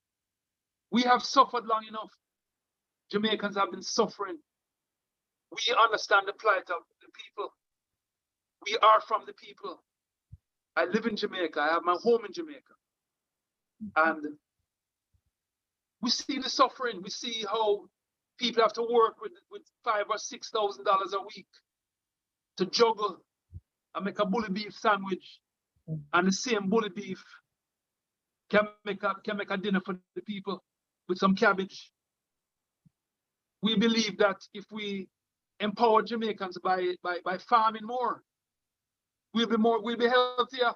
We have suffered long enough. Jamaicans have been suffering. We understand the plight of the people. We are from the people. I live in Jamaica. I have my home in Jamaica. And we see the suffering. We see how people have to work with $5,000 or $6,000 a week to juggle and make a bully beef sandwich. And the same bully beef can make a dinner for the people with some cabbage. We believe that if we empower Jamaicans by farming more, we'll be healthier.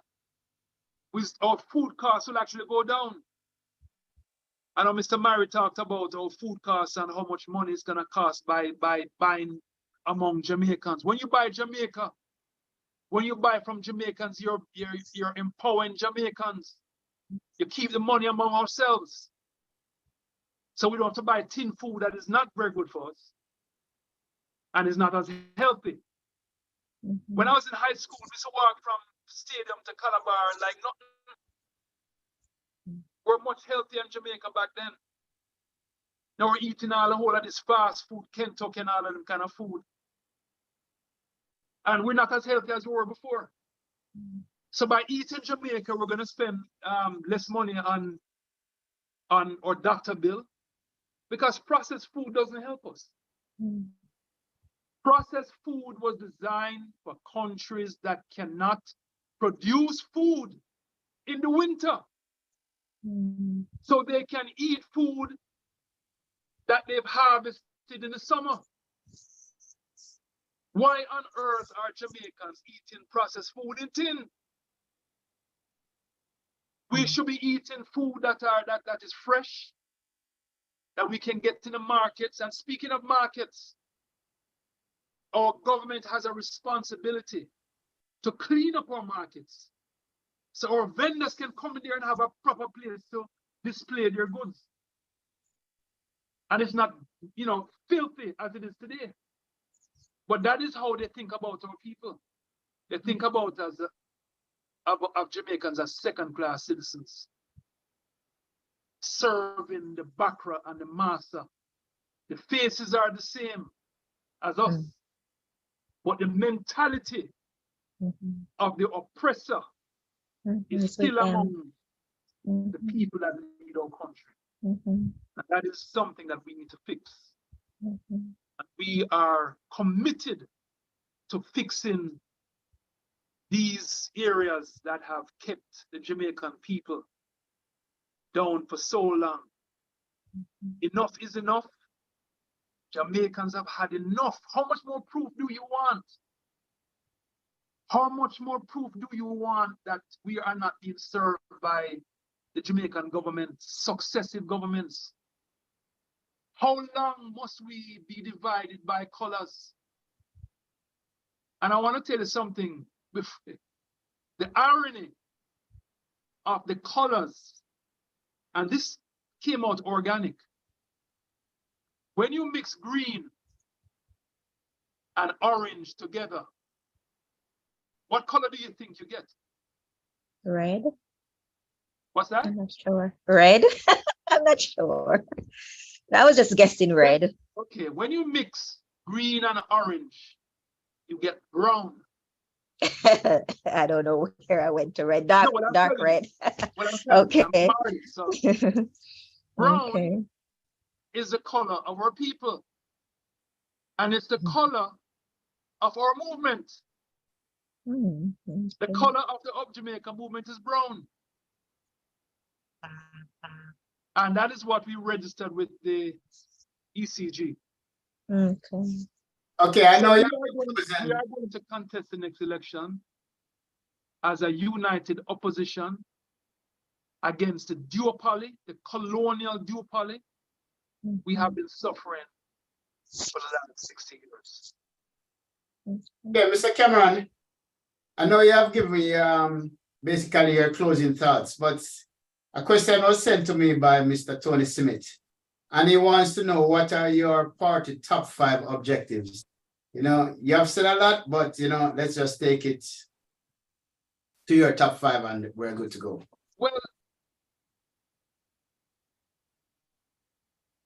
Our food costs will actually go down. I know Mr. Myrie talked about our food costs and how much money it's gonna cost by buying among Jamaicans. When you buy Jamaica, when you buy from Jamaicans, you're empowering Jamaicans. You keep the money among ourselves. So we don't have to buy tin food that is not very good for us and is not as healthy. When I was in high school, we used to walk from Stadium to Calabar like nothing. We're much healthier in Jamaica back then. Now we're eating all the whole of this fast food, Kentucky and all of them kind of food. And we're not as healthy as we were before. So by eating Jamaica, we're going to spend less money on our doctor bill, because processed food doesn't help us. Processed food was designed for countries that cannot produce food in the winter. So they can eat food that they've harvested in the summer. Why on earth are Jamaicans eating processed food in tin? We should be eating food that is fresh, that we can get in the markets. And speaking of markets, our government has a responsibility to clean up our markets, so our vendors can come in there and have a proper place to display their goods. And it's not, filthy as it is today. But that is how they think about our people. They think about us, of Jamaicans as second-class citizens, serving the Bakra and the master. The faces are the same as us, but the mentality of the oppressor is still among the people that lead our country. And that is something that we need to fix. And we are committed to fixing these areas that have kept the Jamaican people down for so long. Enough is enough. Jamaicans have had enough. How much more proof do you want? How much more proof do you want that we are not being served by the Jamaican government, successive governments? How long must we be divided by colors? And I want to tell you something. The irony of the colors, and this came out organic. When you mix green and orange together, what color do you think you get? Red. What's that? I'm not sure. Red? I'm not sure. I was just guessing red. Okay, when you mix green and orange, you get brown. I don't know where I went to red. Dark red. Okay. So brown is the color of our people. And it's the color of our movement. The color of the Up Jamaica movement is brown. And that is what we registered with the ECG. Okay, I know we are going to contest the next election as a united opposition against the duopoly, the colonial duopoly we have been suffering for the last 60 years. Okay, Mr. Cameron, I know you have given me basically your closing thoughts, but a question was sent to me by Mr. Tony Smith. And he wants to know what are your party top 5 objectives. You know, you have said a lot, but you know, let's just take it to your top 5 and we're good to go. Well,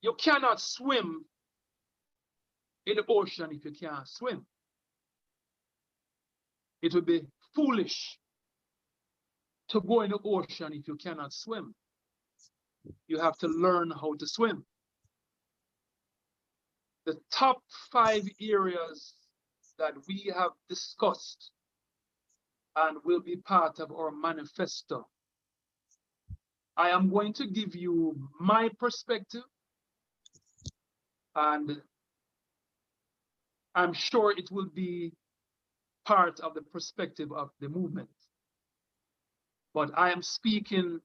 you cannot swim in the ocean if you can't swim. It would be foolish to go in the ocean if you cannot swim. You have to learn how to swim. The top 5 areas that we have discussed and will be part of our manifesto. I am going to give you my perspective, and I'm sure it will be part of the perspective of the movement. But I am speaking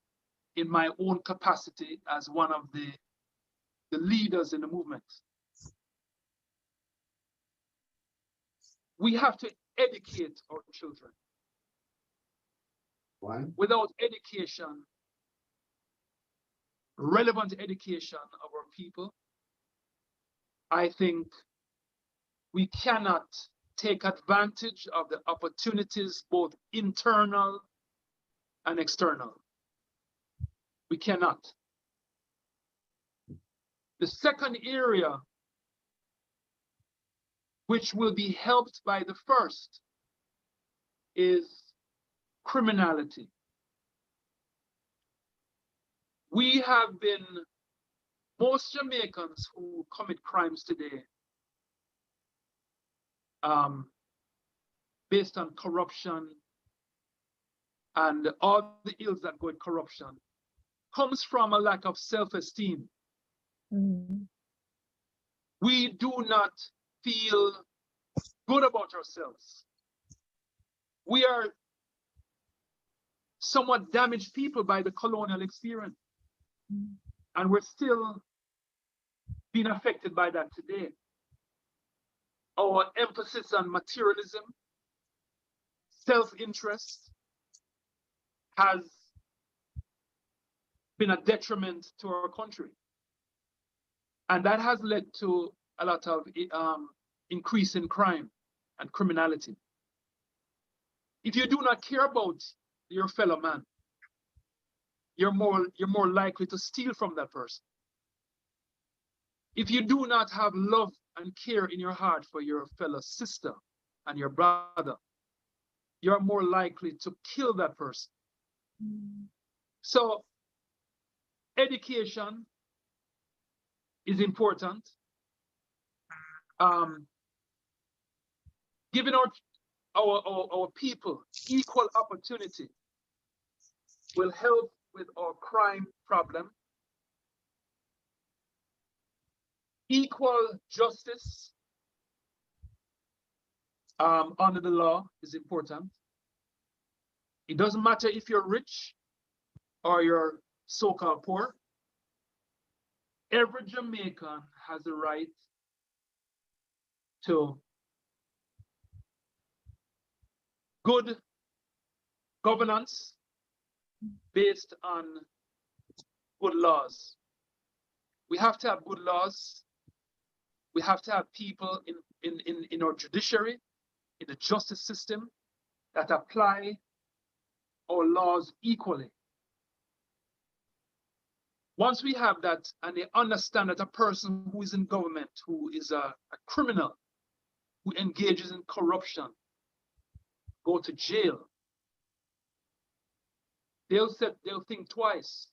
in my own capacity as one of the leaders in the movement. We have to educate our children. One. Without education, relevant education of our people, I think we cannot take advantage of the opportunities, both internal and external. We cannot. The second area, which will be helped by the first, is criminality. We have been, most Jamaicans who commit crimes today, based on corruption and all the ills that go with corruption, comes from a lack of self-esteem. We do not feel good about ourselves. We are somewhat damaged people by the colonial experience. And we're still being affected by that today. Our emphasis on materialism, self-interest, has been a detriment to our country. And that has led to a lot of increase in crime and criminality. If you do not care about your fellow man, you're more likely to steal from that person. If you do not have love and care in your heart for your fellow sister and your brother, you're more likely to kill that person. So education is important. Giving our people equal opportunity will help with our crime problem. Equal justice under the law is important. It doesn't matter if you're rich or you're so-called poor. Every Jamaican has a right to good governance based on good laws. We have to have good laws. We have to have people in our judiciary, in the justice system, that apply our laws equally. Once we have that and they understand that a person who is in government, who is a criminal, who engages in corruption, go to jail, they'll think twice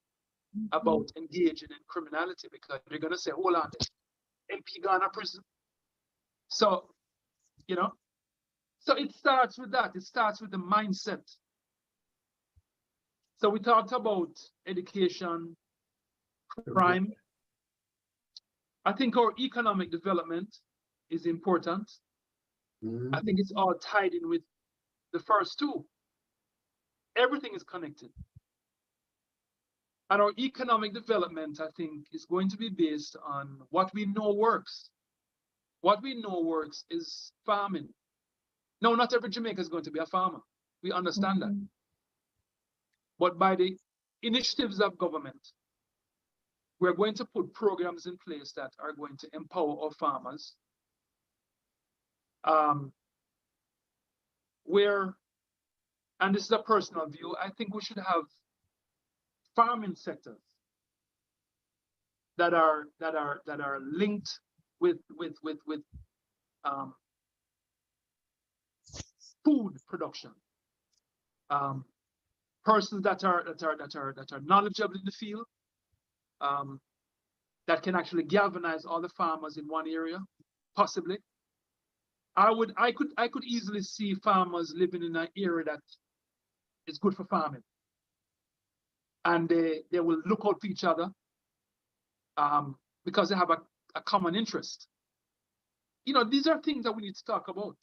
about engaging in criminality, because they're going to say, hold on, MP gone to prison. So, you know, so it starts with that. It starts with the mindset. So we talked about education, crime. I think our economic development is important. I think it's all tied in with the first two. Everything is connected. And our economic development, I think, is going to be based on what we know works. What we know works is farming. No, not every Jamaican is going to be a farmer. We understand that. But by the initiatives of government, we're going to put programs in place that are going to empower our farmers. Where, and this is a personal view, I think we should have farming sectors that are linked with food production. Persons that are knowledgeable in the field, that can actually galvanize all the farmers in one area, possibly. I could easily see farmers living in an area that is good for farming, and they will look out for each other because they have a common interest. You know, these are things that we need to talk about.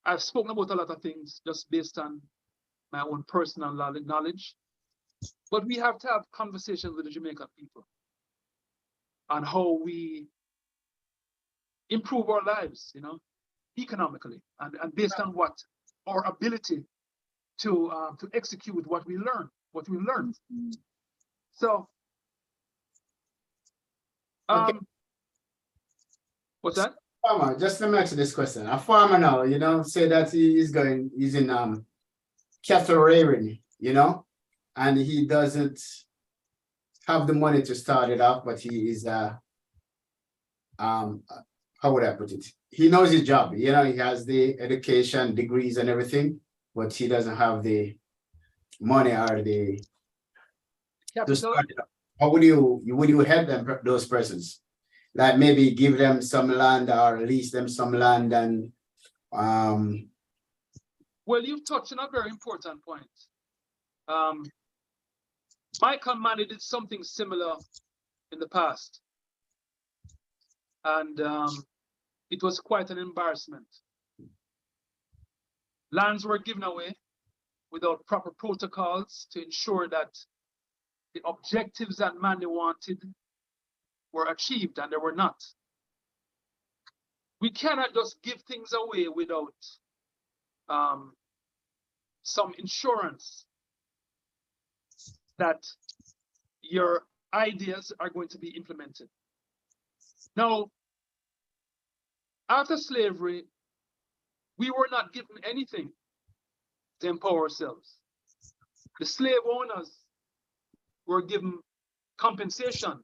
I've spoken about a lot of things just based on my own personal knowledge, but we have to have conversations with the Jamaican people on how we improve our lives, you know, economically, and based on what our ability to execute what we learned. So, Okay. what's that? Farmer, just let me ask you this question. A farmer now, you know, say that he's in cattle rearing, you know, and he doesn't have the money to start it off, but he is how would I put it? He knows his job, you know, he has the education, degrees and everything, but he doesn't have the money or the to start it up. How would you help them, those persons? Like maybe give them some land or lease them some land and Well, you've touched on a very important point. Michael Manny did something similar in the past, and it was quite an embarrassment. Lands were given away without proper protocols to ensure that the objectives that Manny wanted were achieved, and they were not. We cannot just give things away without some insurance that your ideas are going to be implemented. Now, after slavery, we were not given anything to empower ourselves. The slave owners were given compensation.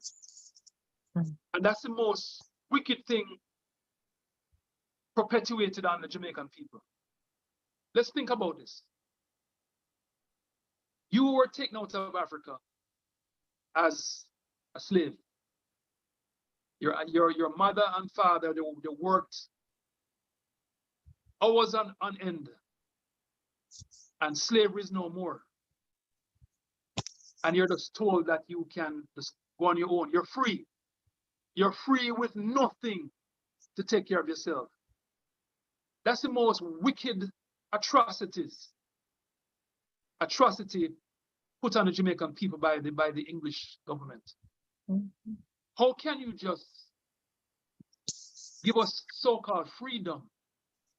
And that's the most wicked thing perpetuated on the Jamaican people. Let's think about this. You were taken out of Africa as a slave. Your mother and father, they worked hours on end. And slavery is no more. And you're just told that you can just go on your own. You're free. You're free with nothing to take care of yourself. That's the most wicked atrocity put on the Jamaican people by the English government. Mm-hmm. How can you just give us so-called freedom?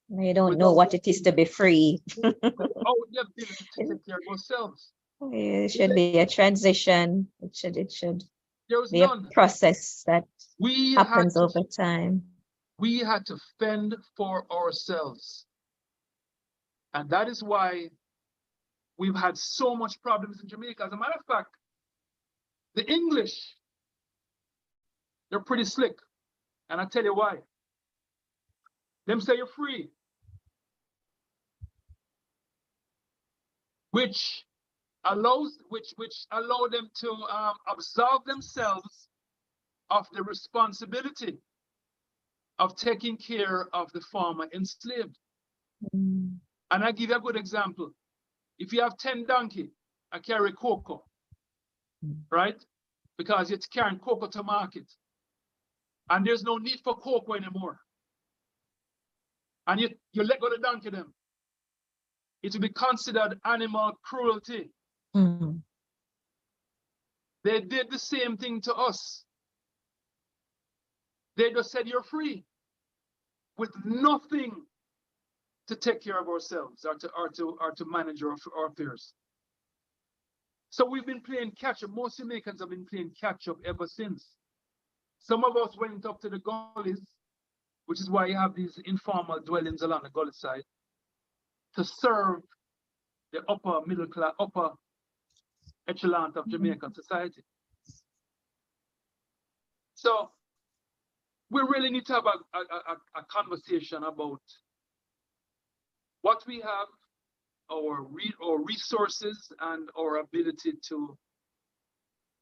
You don't know what it is to be free. Our ability to take care of ourselves. It should be a transition. It should be a process that happens over time. We had to fend for ourselves. And that is why we've had so much problems in Jamaica. As a matter of fact, the English, they're pretty slick. And I'll tell you why. Them say you're free. Which allow them to absolve themselves of the responsibility of taking care of the farmer enslaved. And I give you a good example. If you have 10 donkeys and carry cocoa, right? Because you're carrying cocoa to market, and there's no need for cocoa anymore. And you let go the donkey them. It will be considered animal cruelty. Mm-hmm. They did the same thing to us. They just said you're free with nothing to take care of ourselves or to manage our affairs. So we've been playing catch up. Most Jamaicans have been playing catch up ever since. Some of us went up to the gullies, which is why you have these informal dwellings along the gully side, to serve the upper middle class, upper echelon of Jamaican society. So we really need to have a conversation about what we have, our resources, and our ability to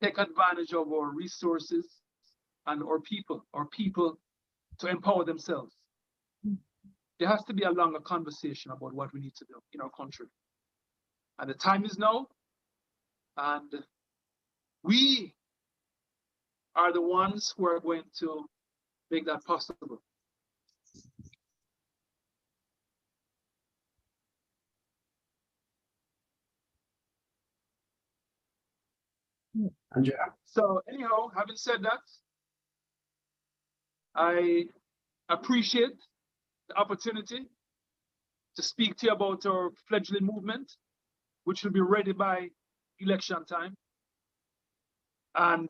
take advantage of our resources and our people to empower themselves. There has to be a longer conversation about what we need to do in our country. And the time is now, and we are the ones who are going to make that possible. Andrea? So anyhow, having said that, I appreciate the opportunity to speak to you about our fledgling movement, which will be ready by election time. And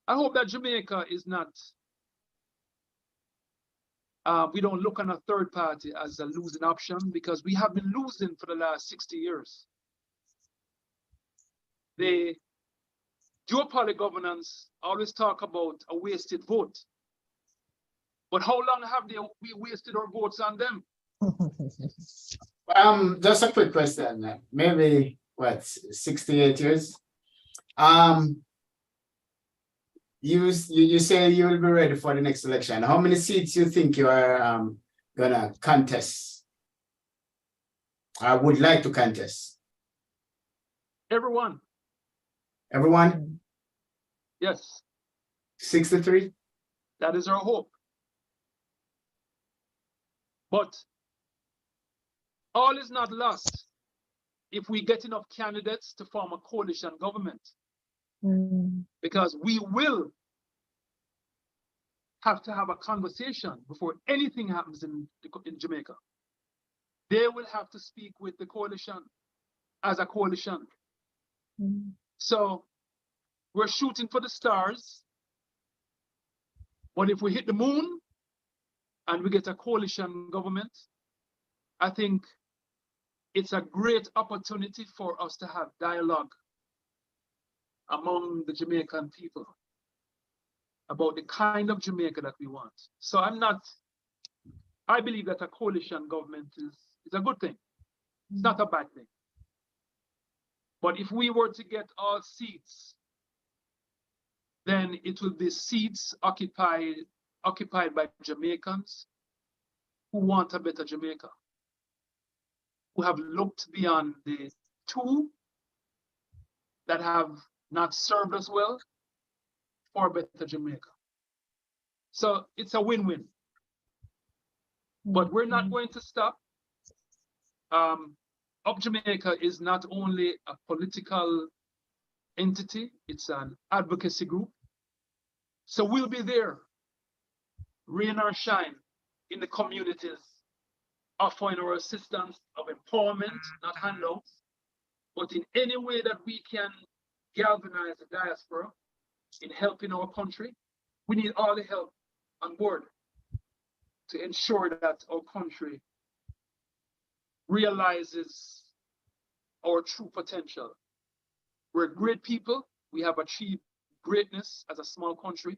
I hope that Jamaica is not, we don't look on a third party as a losing option, because we have been losing for the last 60 years. The duopoly governance always talk about a wasted vote. But how long have we wasted our votes on them? Just a quick question. Maybe what, 68 years? You say you will be ready for the next election. How many seats you think you are gonna contest? I would like to contest. Everyone. Everyone? Yes. 63? That is our hope. But all is not lost if we get enough candidates to form a coalition government. Because we will have to have a conversation before anything happens in Jamaica. They will have to speak with the coalition as a coalition. So we're shooting for the stars. But if we hit the moon and we get a coalition government, I think it's a great opportunity for us to have dialogue among the Jamaican people about the kind of Jamaica that we want. So I believe that a coalition government is a good thing. It's not a bad thing. But if we were to get all seats, then it will be seats occupied by Jamaicans who want a better Jamaica, who have looked beyond the two that have not served us well for a better Jamaica. So it's a win-win. But we're not going to stop. Up Jamaica is not only a political entity, it's an advocacy group. So we'll be there, rain or shine, in the communities, offering our assistance of empowerment, not handouts, but in any way that we can galvanize the diaspora in helping our country. We need all the help on board to ensure that our country realizes our true potential. We're great people. We have achieved greatness as a small country.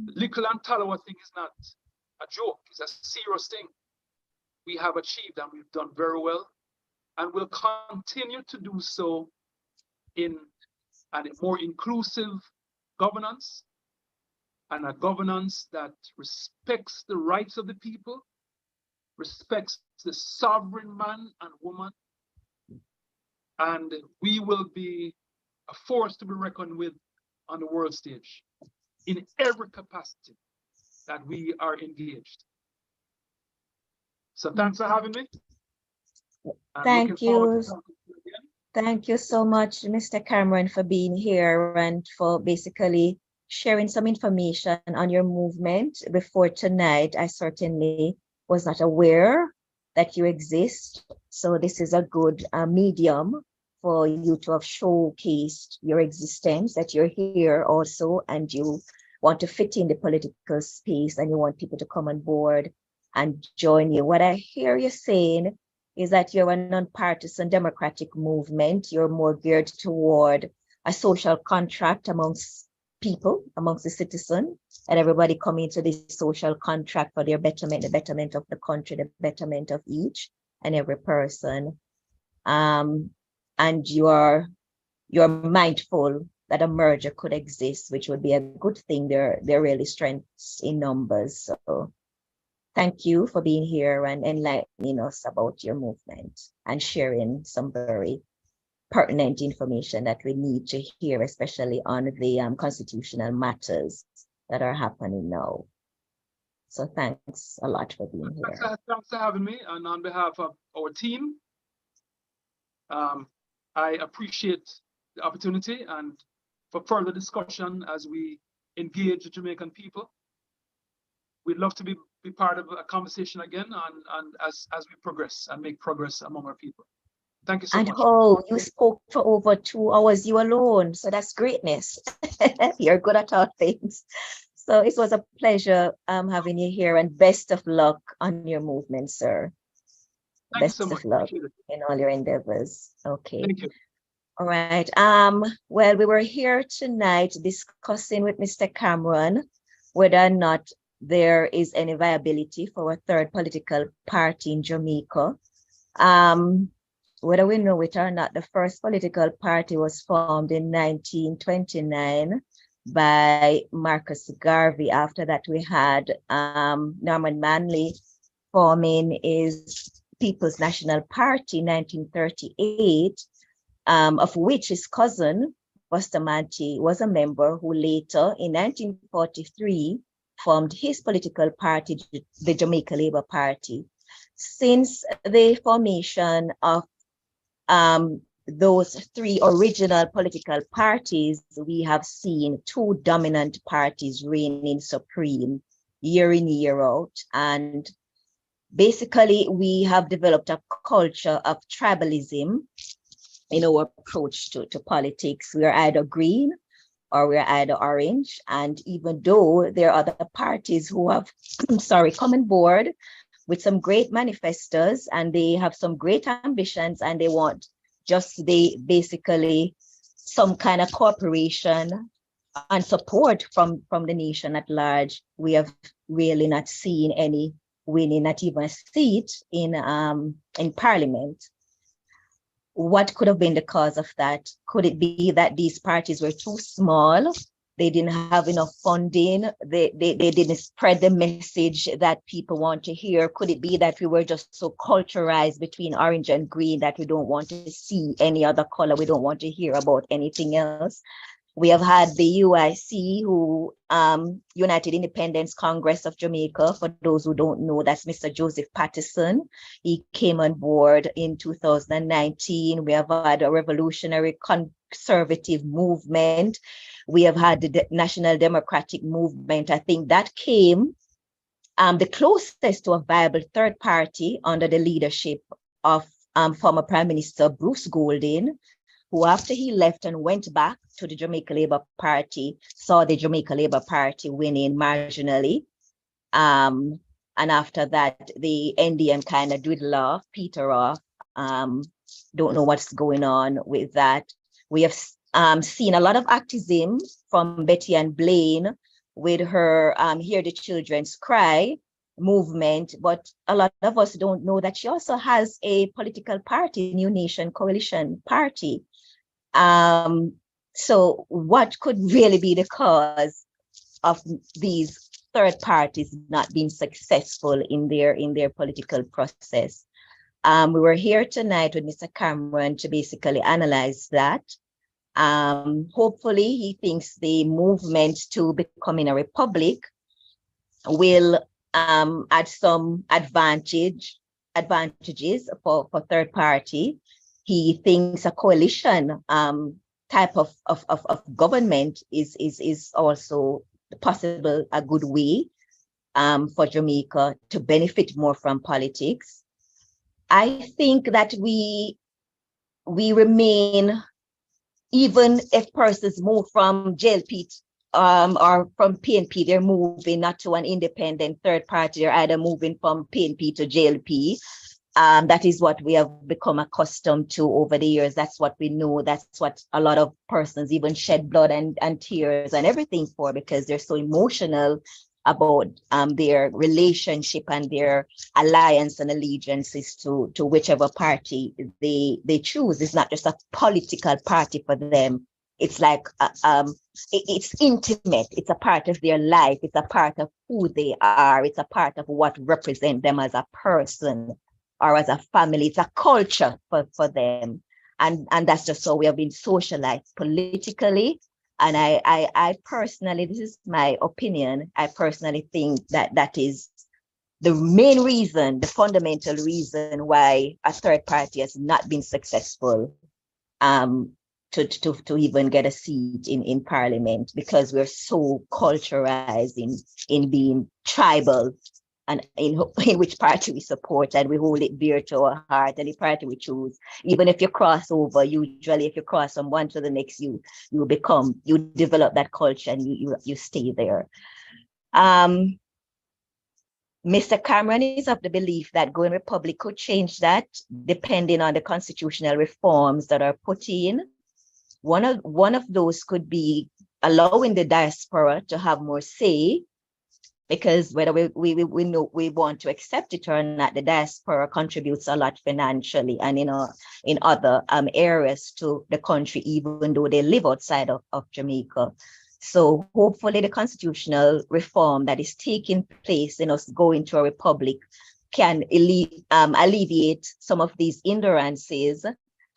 Little and Talawa thing is not a joke, it's a serious thing. We have achieved and we've done very well, and we'll continue to do so in a more inclusive governance, and a governance that respects the rights of the people, respects the sovereign man and woman, and we will be a force to be reckoned with on the world stage in every capacity that we are engaged. So thanks for having me. Thank you. Thank you so much, Mr. Cameron, for being here and for basically sharing some information on your movement. Before tonight, I certainly was not aware that you exist. So this is a good medium for you to have showcased your existence, that you're here also, and you want to fit in the political space and you want people to come on board and join you. What I hear you saying is that you're a nonpartisan democratic movement. You're more geared toward a social contract amongst people, amongst the citizen, and everybody coming to this social contract for their betterment, the betterment of the country, the betterment of each and every person. And you're mindful that a merger could exist, which would be a good thing. There are really strengths in numbers. So thank you for being here and enlightening us about your movement and sharing some very pertinent information that we need to hear, especially on the constitutional matters that are happening now. So thanks a lot for being here. Thanks for having me. And on behalf of our team, I appreciate the opportunity and for further discussion as we engage the Jamaican people. We'd love to be part of a conversation again and as we progress and make progress among our people. Thank you so much. And oh, you spoke for over 2 hours, you alone. So that's greatness. You're good at all things. So it was a pleasure having you here, and best of luck on your movement, sir. Thank you so much. Best of luck in all your endeavors. Okay. Thank you. All right. Well, we were here tonight discussing with Mr. Cameron whether or not there is any viability for a third political party in Jamaica. Whether we know it or not, the first political party was formed in 1929 by Marcus Garvey. After that, we had Norman Manley forming his People's National Party in 1938, of which his cousin, Bustamante, was a member, who later, in 1943, formed his political party, the Jamaica Labour Party. Since the formation of those three original political parties, we have seen two dominant parties reigning supreme year in, year out. And basically, we have developed a culture of tribalism in our approach to politics. We are either green or we're either orange. And even though there are other parties who have, come on board with some great manifestos and they have some great ambitions and they want basically some kind of cooperation and support from the nation at large, we have really not seen any winning, not even a seat in Parliament. What could have been the cause of that? Could it be that these parties were too small? They didn't have enough funding. They didn't spread the message that people want to hear. Could it be that we were just so culturalized between orange and green that we don't want to see any other color? We don't want to hear about anything else. We have had the UIC, United Independence Congress of Jamaica. For those who don't know, that's Mr. Joseph Patterson. He came on board in 2019. We have had a revolutionary conservative movement. We have had the National Democratic Movement. I think that came the closest to a viable third party under the leadership of former Prime Minister Bruce Golding, who after he left and went back to the Jamaica Labour Party, saw the Jamaica Labour Party winning marginally. And after that, the NDM kind of dwindled off, peter off. Don't know what's going on with that. We have seen a lot of activism from Betty Ann Blaine with her Hear the Children's Cry movement, but a lot of us don't know that she also has a political party, New Nation Coalition Party. So what could really be the cause of these third parties not being successful in their political process? We were here tonight with Mr. Cameron to basically analyze that. Hopefully he thinks the movement to becoming a republic will add some advantages for third party. He thinks a coalition type of government is also possible, a good way for Jamaica to benefit more from politics. I think that we we remain, even if persons move from JLP or from PNP, they're moving not to an independent third party, they're either moving from PNP to JLP. That is what we have become accustomed to over the years. That's what we know. That's what a lot of persons even shed blood and tears and everything for, because they're so emotional about their relationship and their alliance and allegiances to whichever party they choose. It's not just a political party for them. It's like it's intimate. It's a part of their life. It's a part of who they are. It's a part of what represents them as a person or as a family. It's a culture for them. And that's just how we have been socialized politically. And I personally, this is my opinion, I personally think that is the main reason, the fundamental reason why a third party has not been successful to even get a seat in parliament, because we're so culturalized in being tribal and in which party we support, and we hold it dear to our heart, and the party we choose. Even if you cross over, usually if you cross from one to the next, you develop that culture and you stay there. Mr. Cameron is of the belief that going republic could change that, depending on the constitutional reforms that are put in. One of those could be allowing the diaspora to have more say, because whether we know we want to accept it or not, the diaspora contributes a lot financially and in other areas to the country, even though they live outside of Jamaica. So hopefully the constitutional reform that is taking place in us going to a republic can alleviate some of these hindrances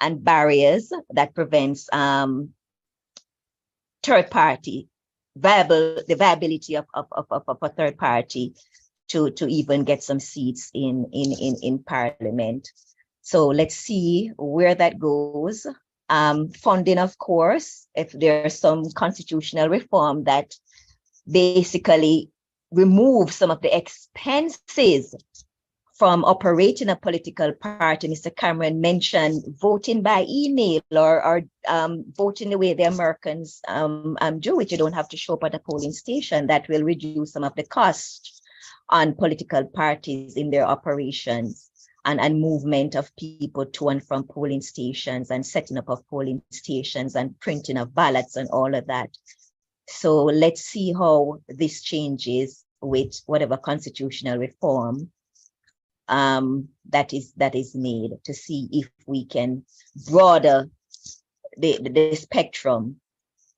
and barriers that prevents third party the viability of a third party to even get some seats in parliament. So let's see where that goes. Funding, of course, if there's some constitutional reform that basically removes some of the expenses from operating a political party. Mr. Cameron mentioned voting by email or voting the way the Americans do, which you don't have to show up at a polling station. That will reduce some of the cost on political parties in their operations and movement of people to and from polling stations and setting up of polling stations and printing of ballots and all of that. So let's see how this changes with whatever constitutional reform that is made, to see if we can broaden the spectrum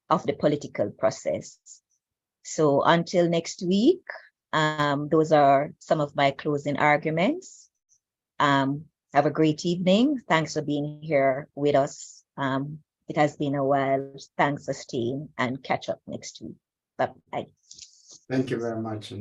of the political process. So until next week, those are some of my closing arguments. Have a great evening. Thanks for being here with us. It has been a while. Thanks for staying, and catch up next week. Bye-bye. Thank you very much.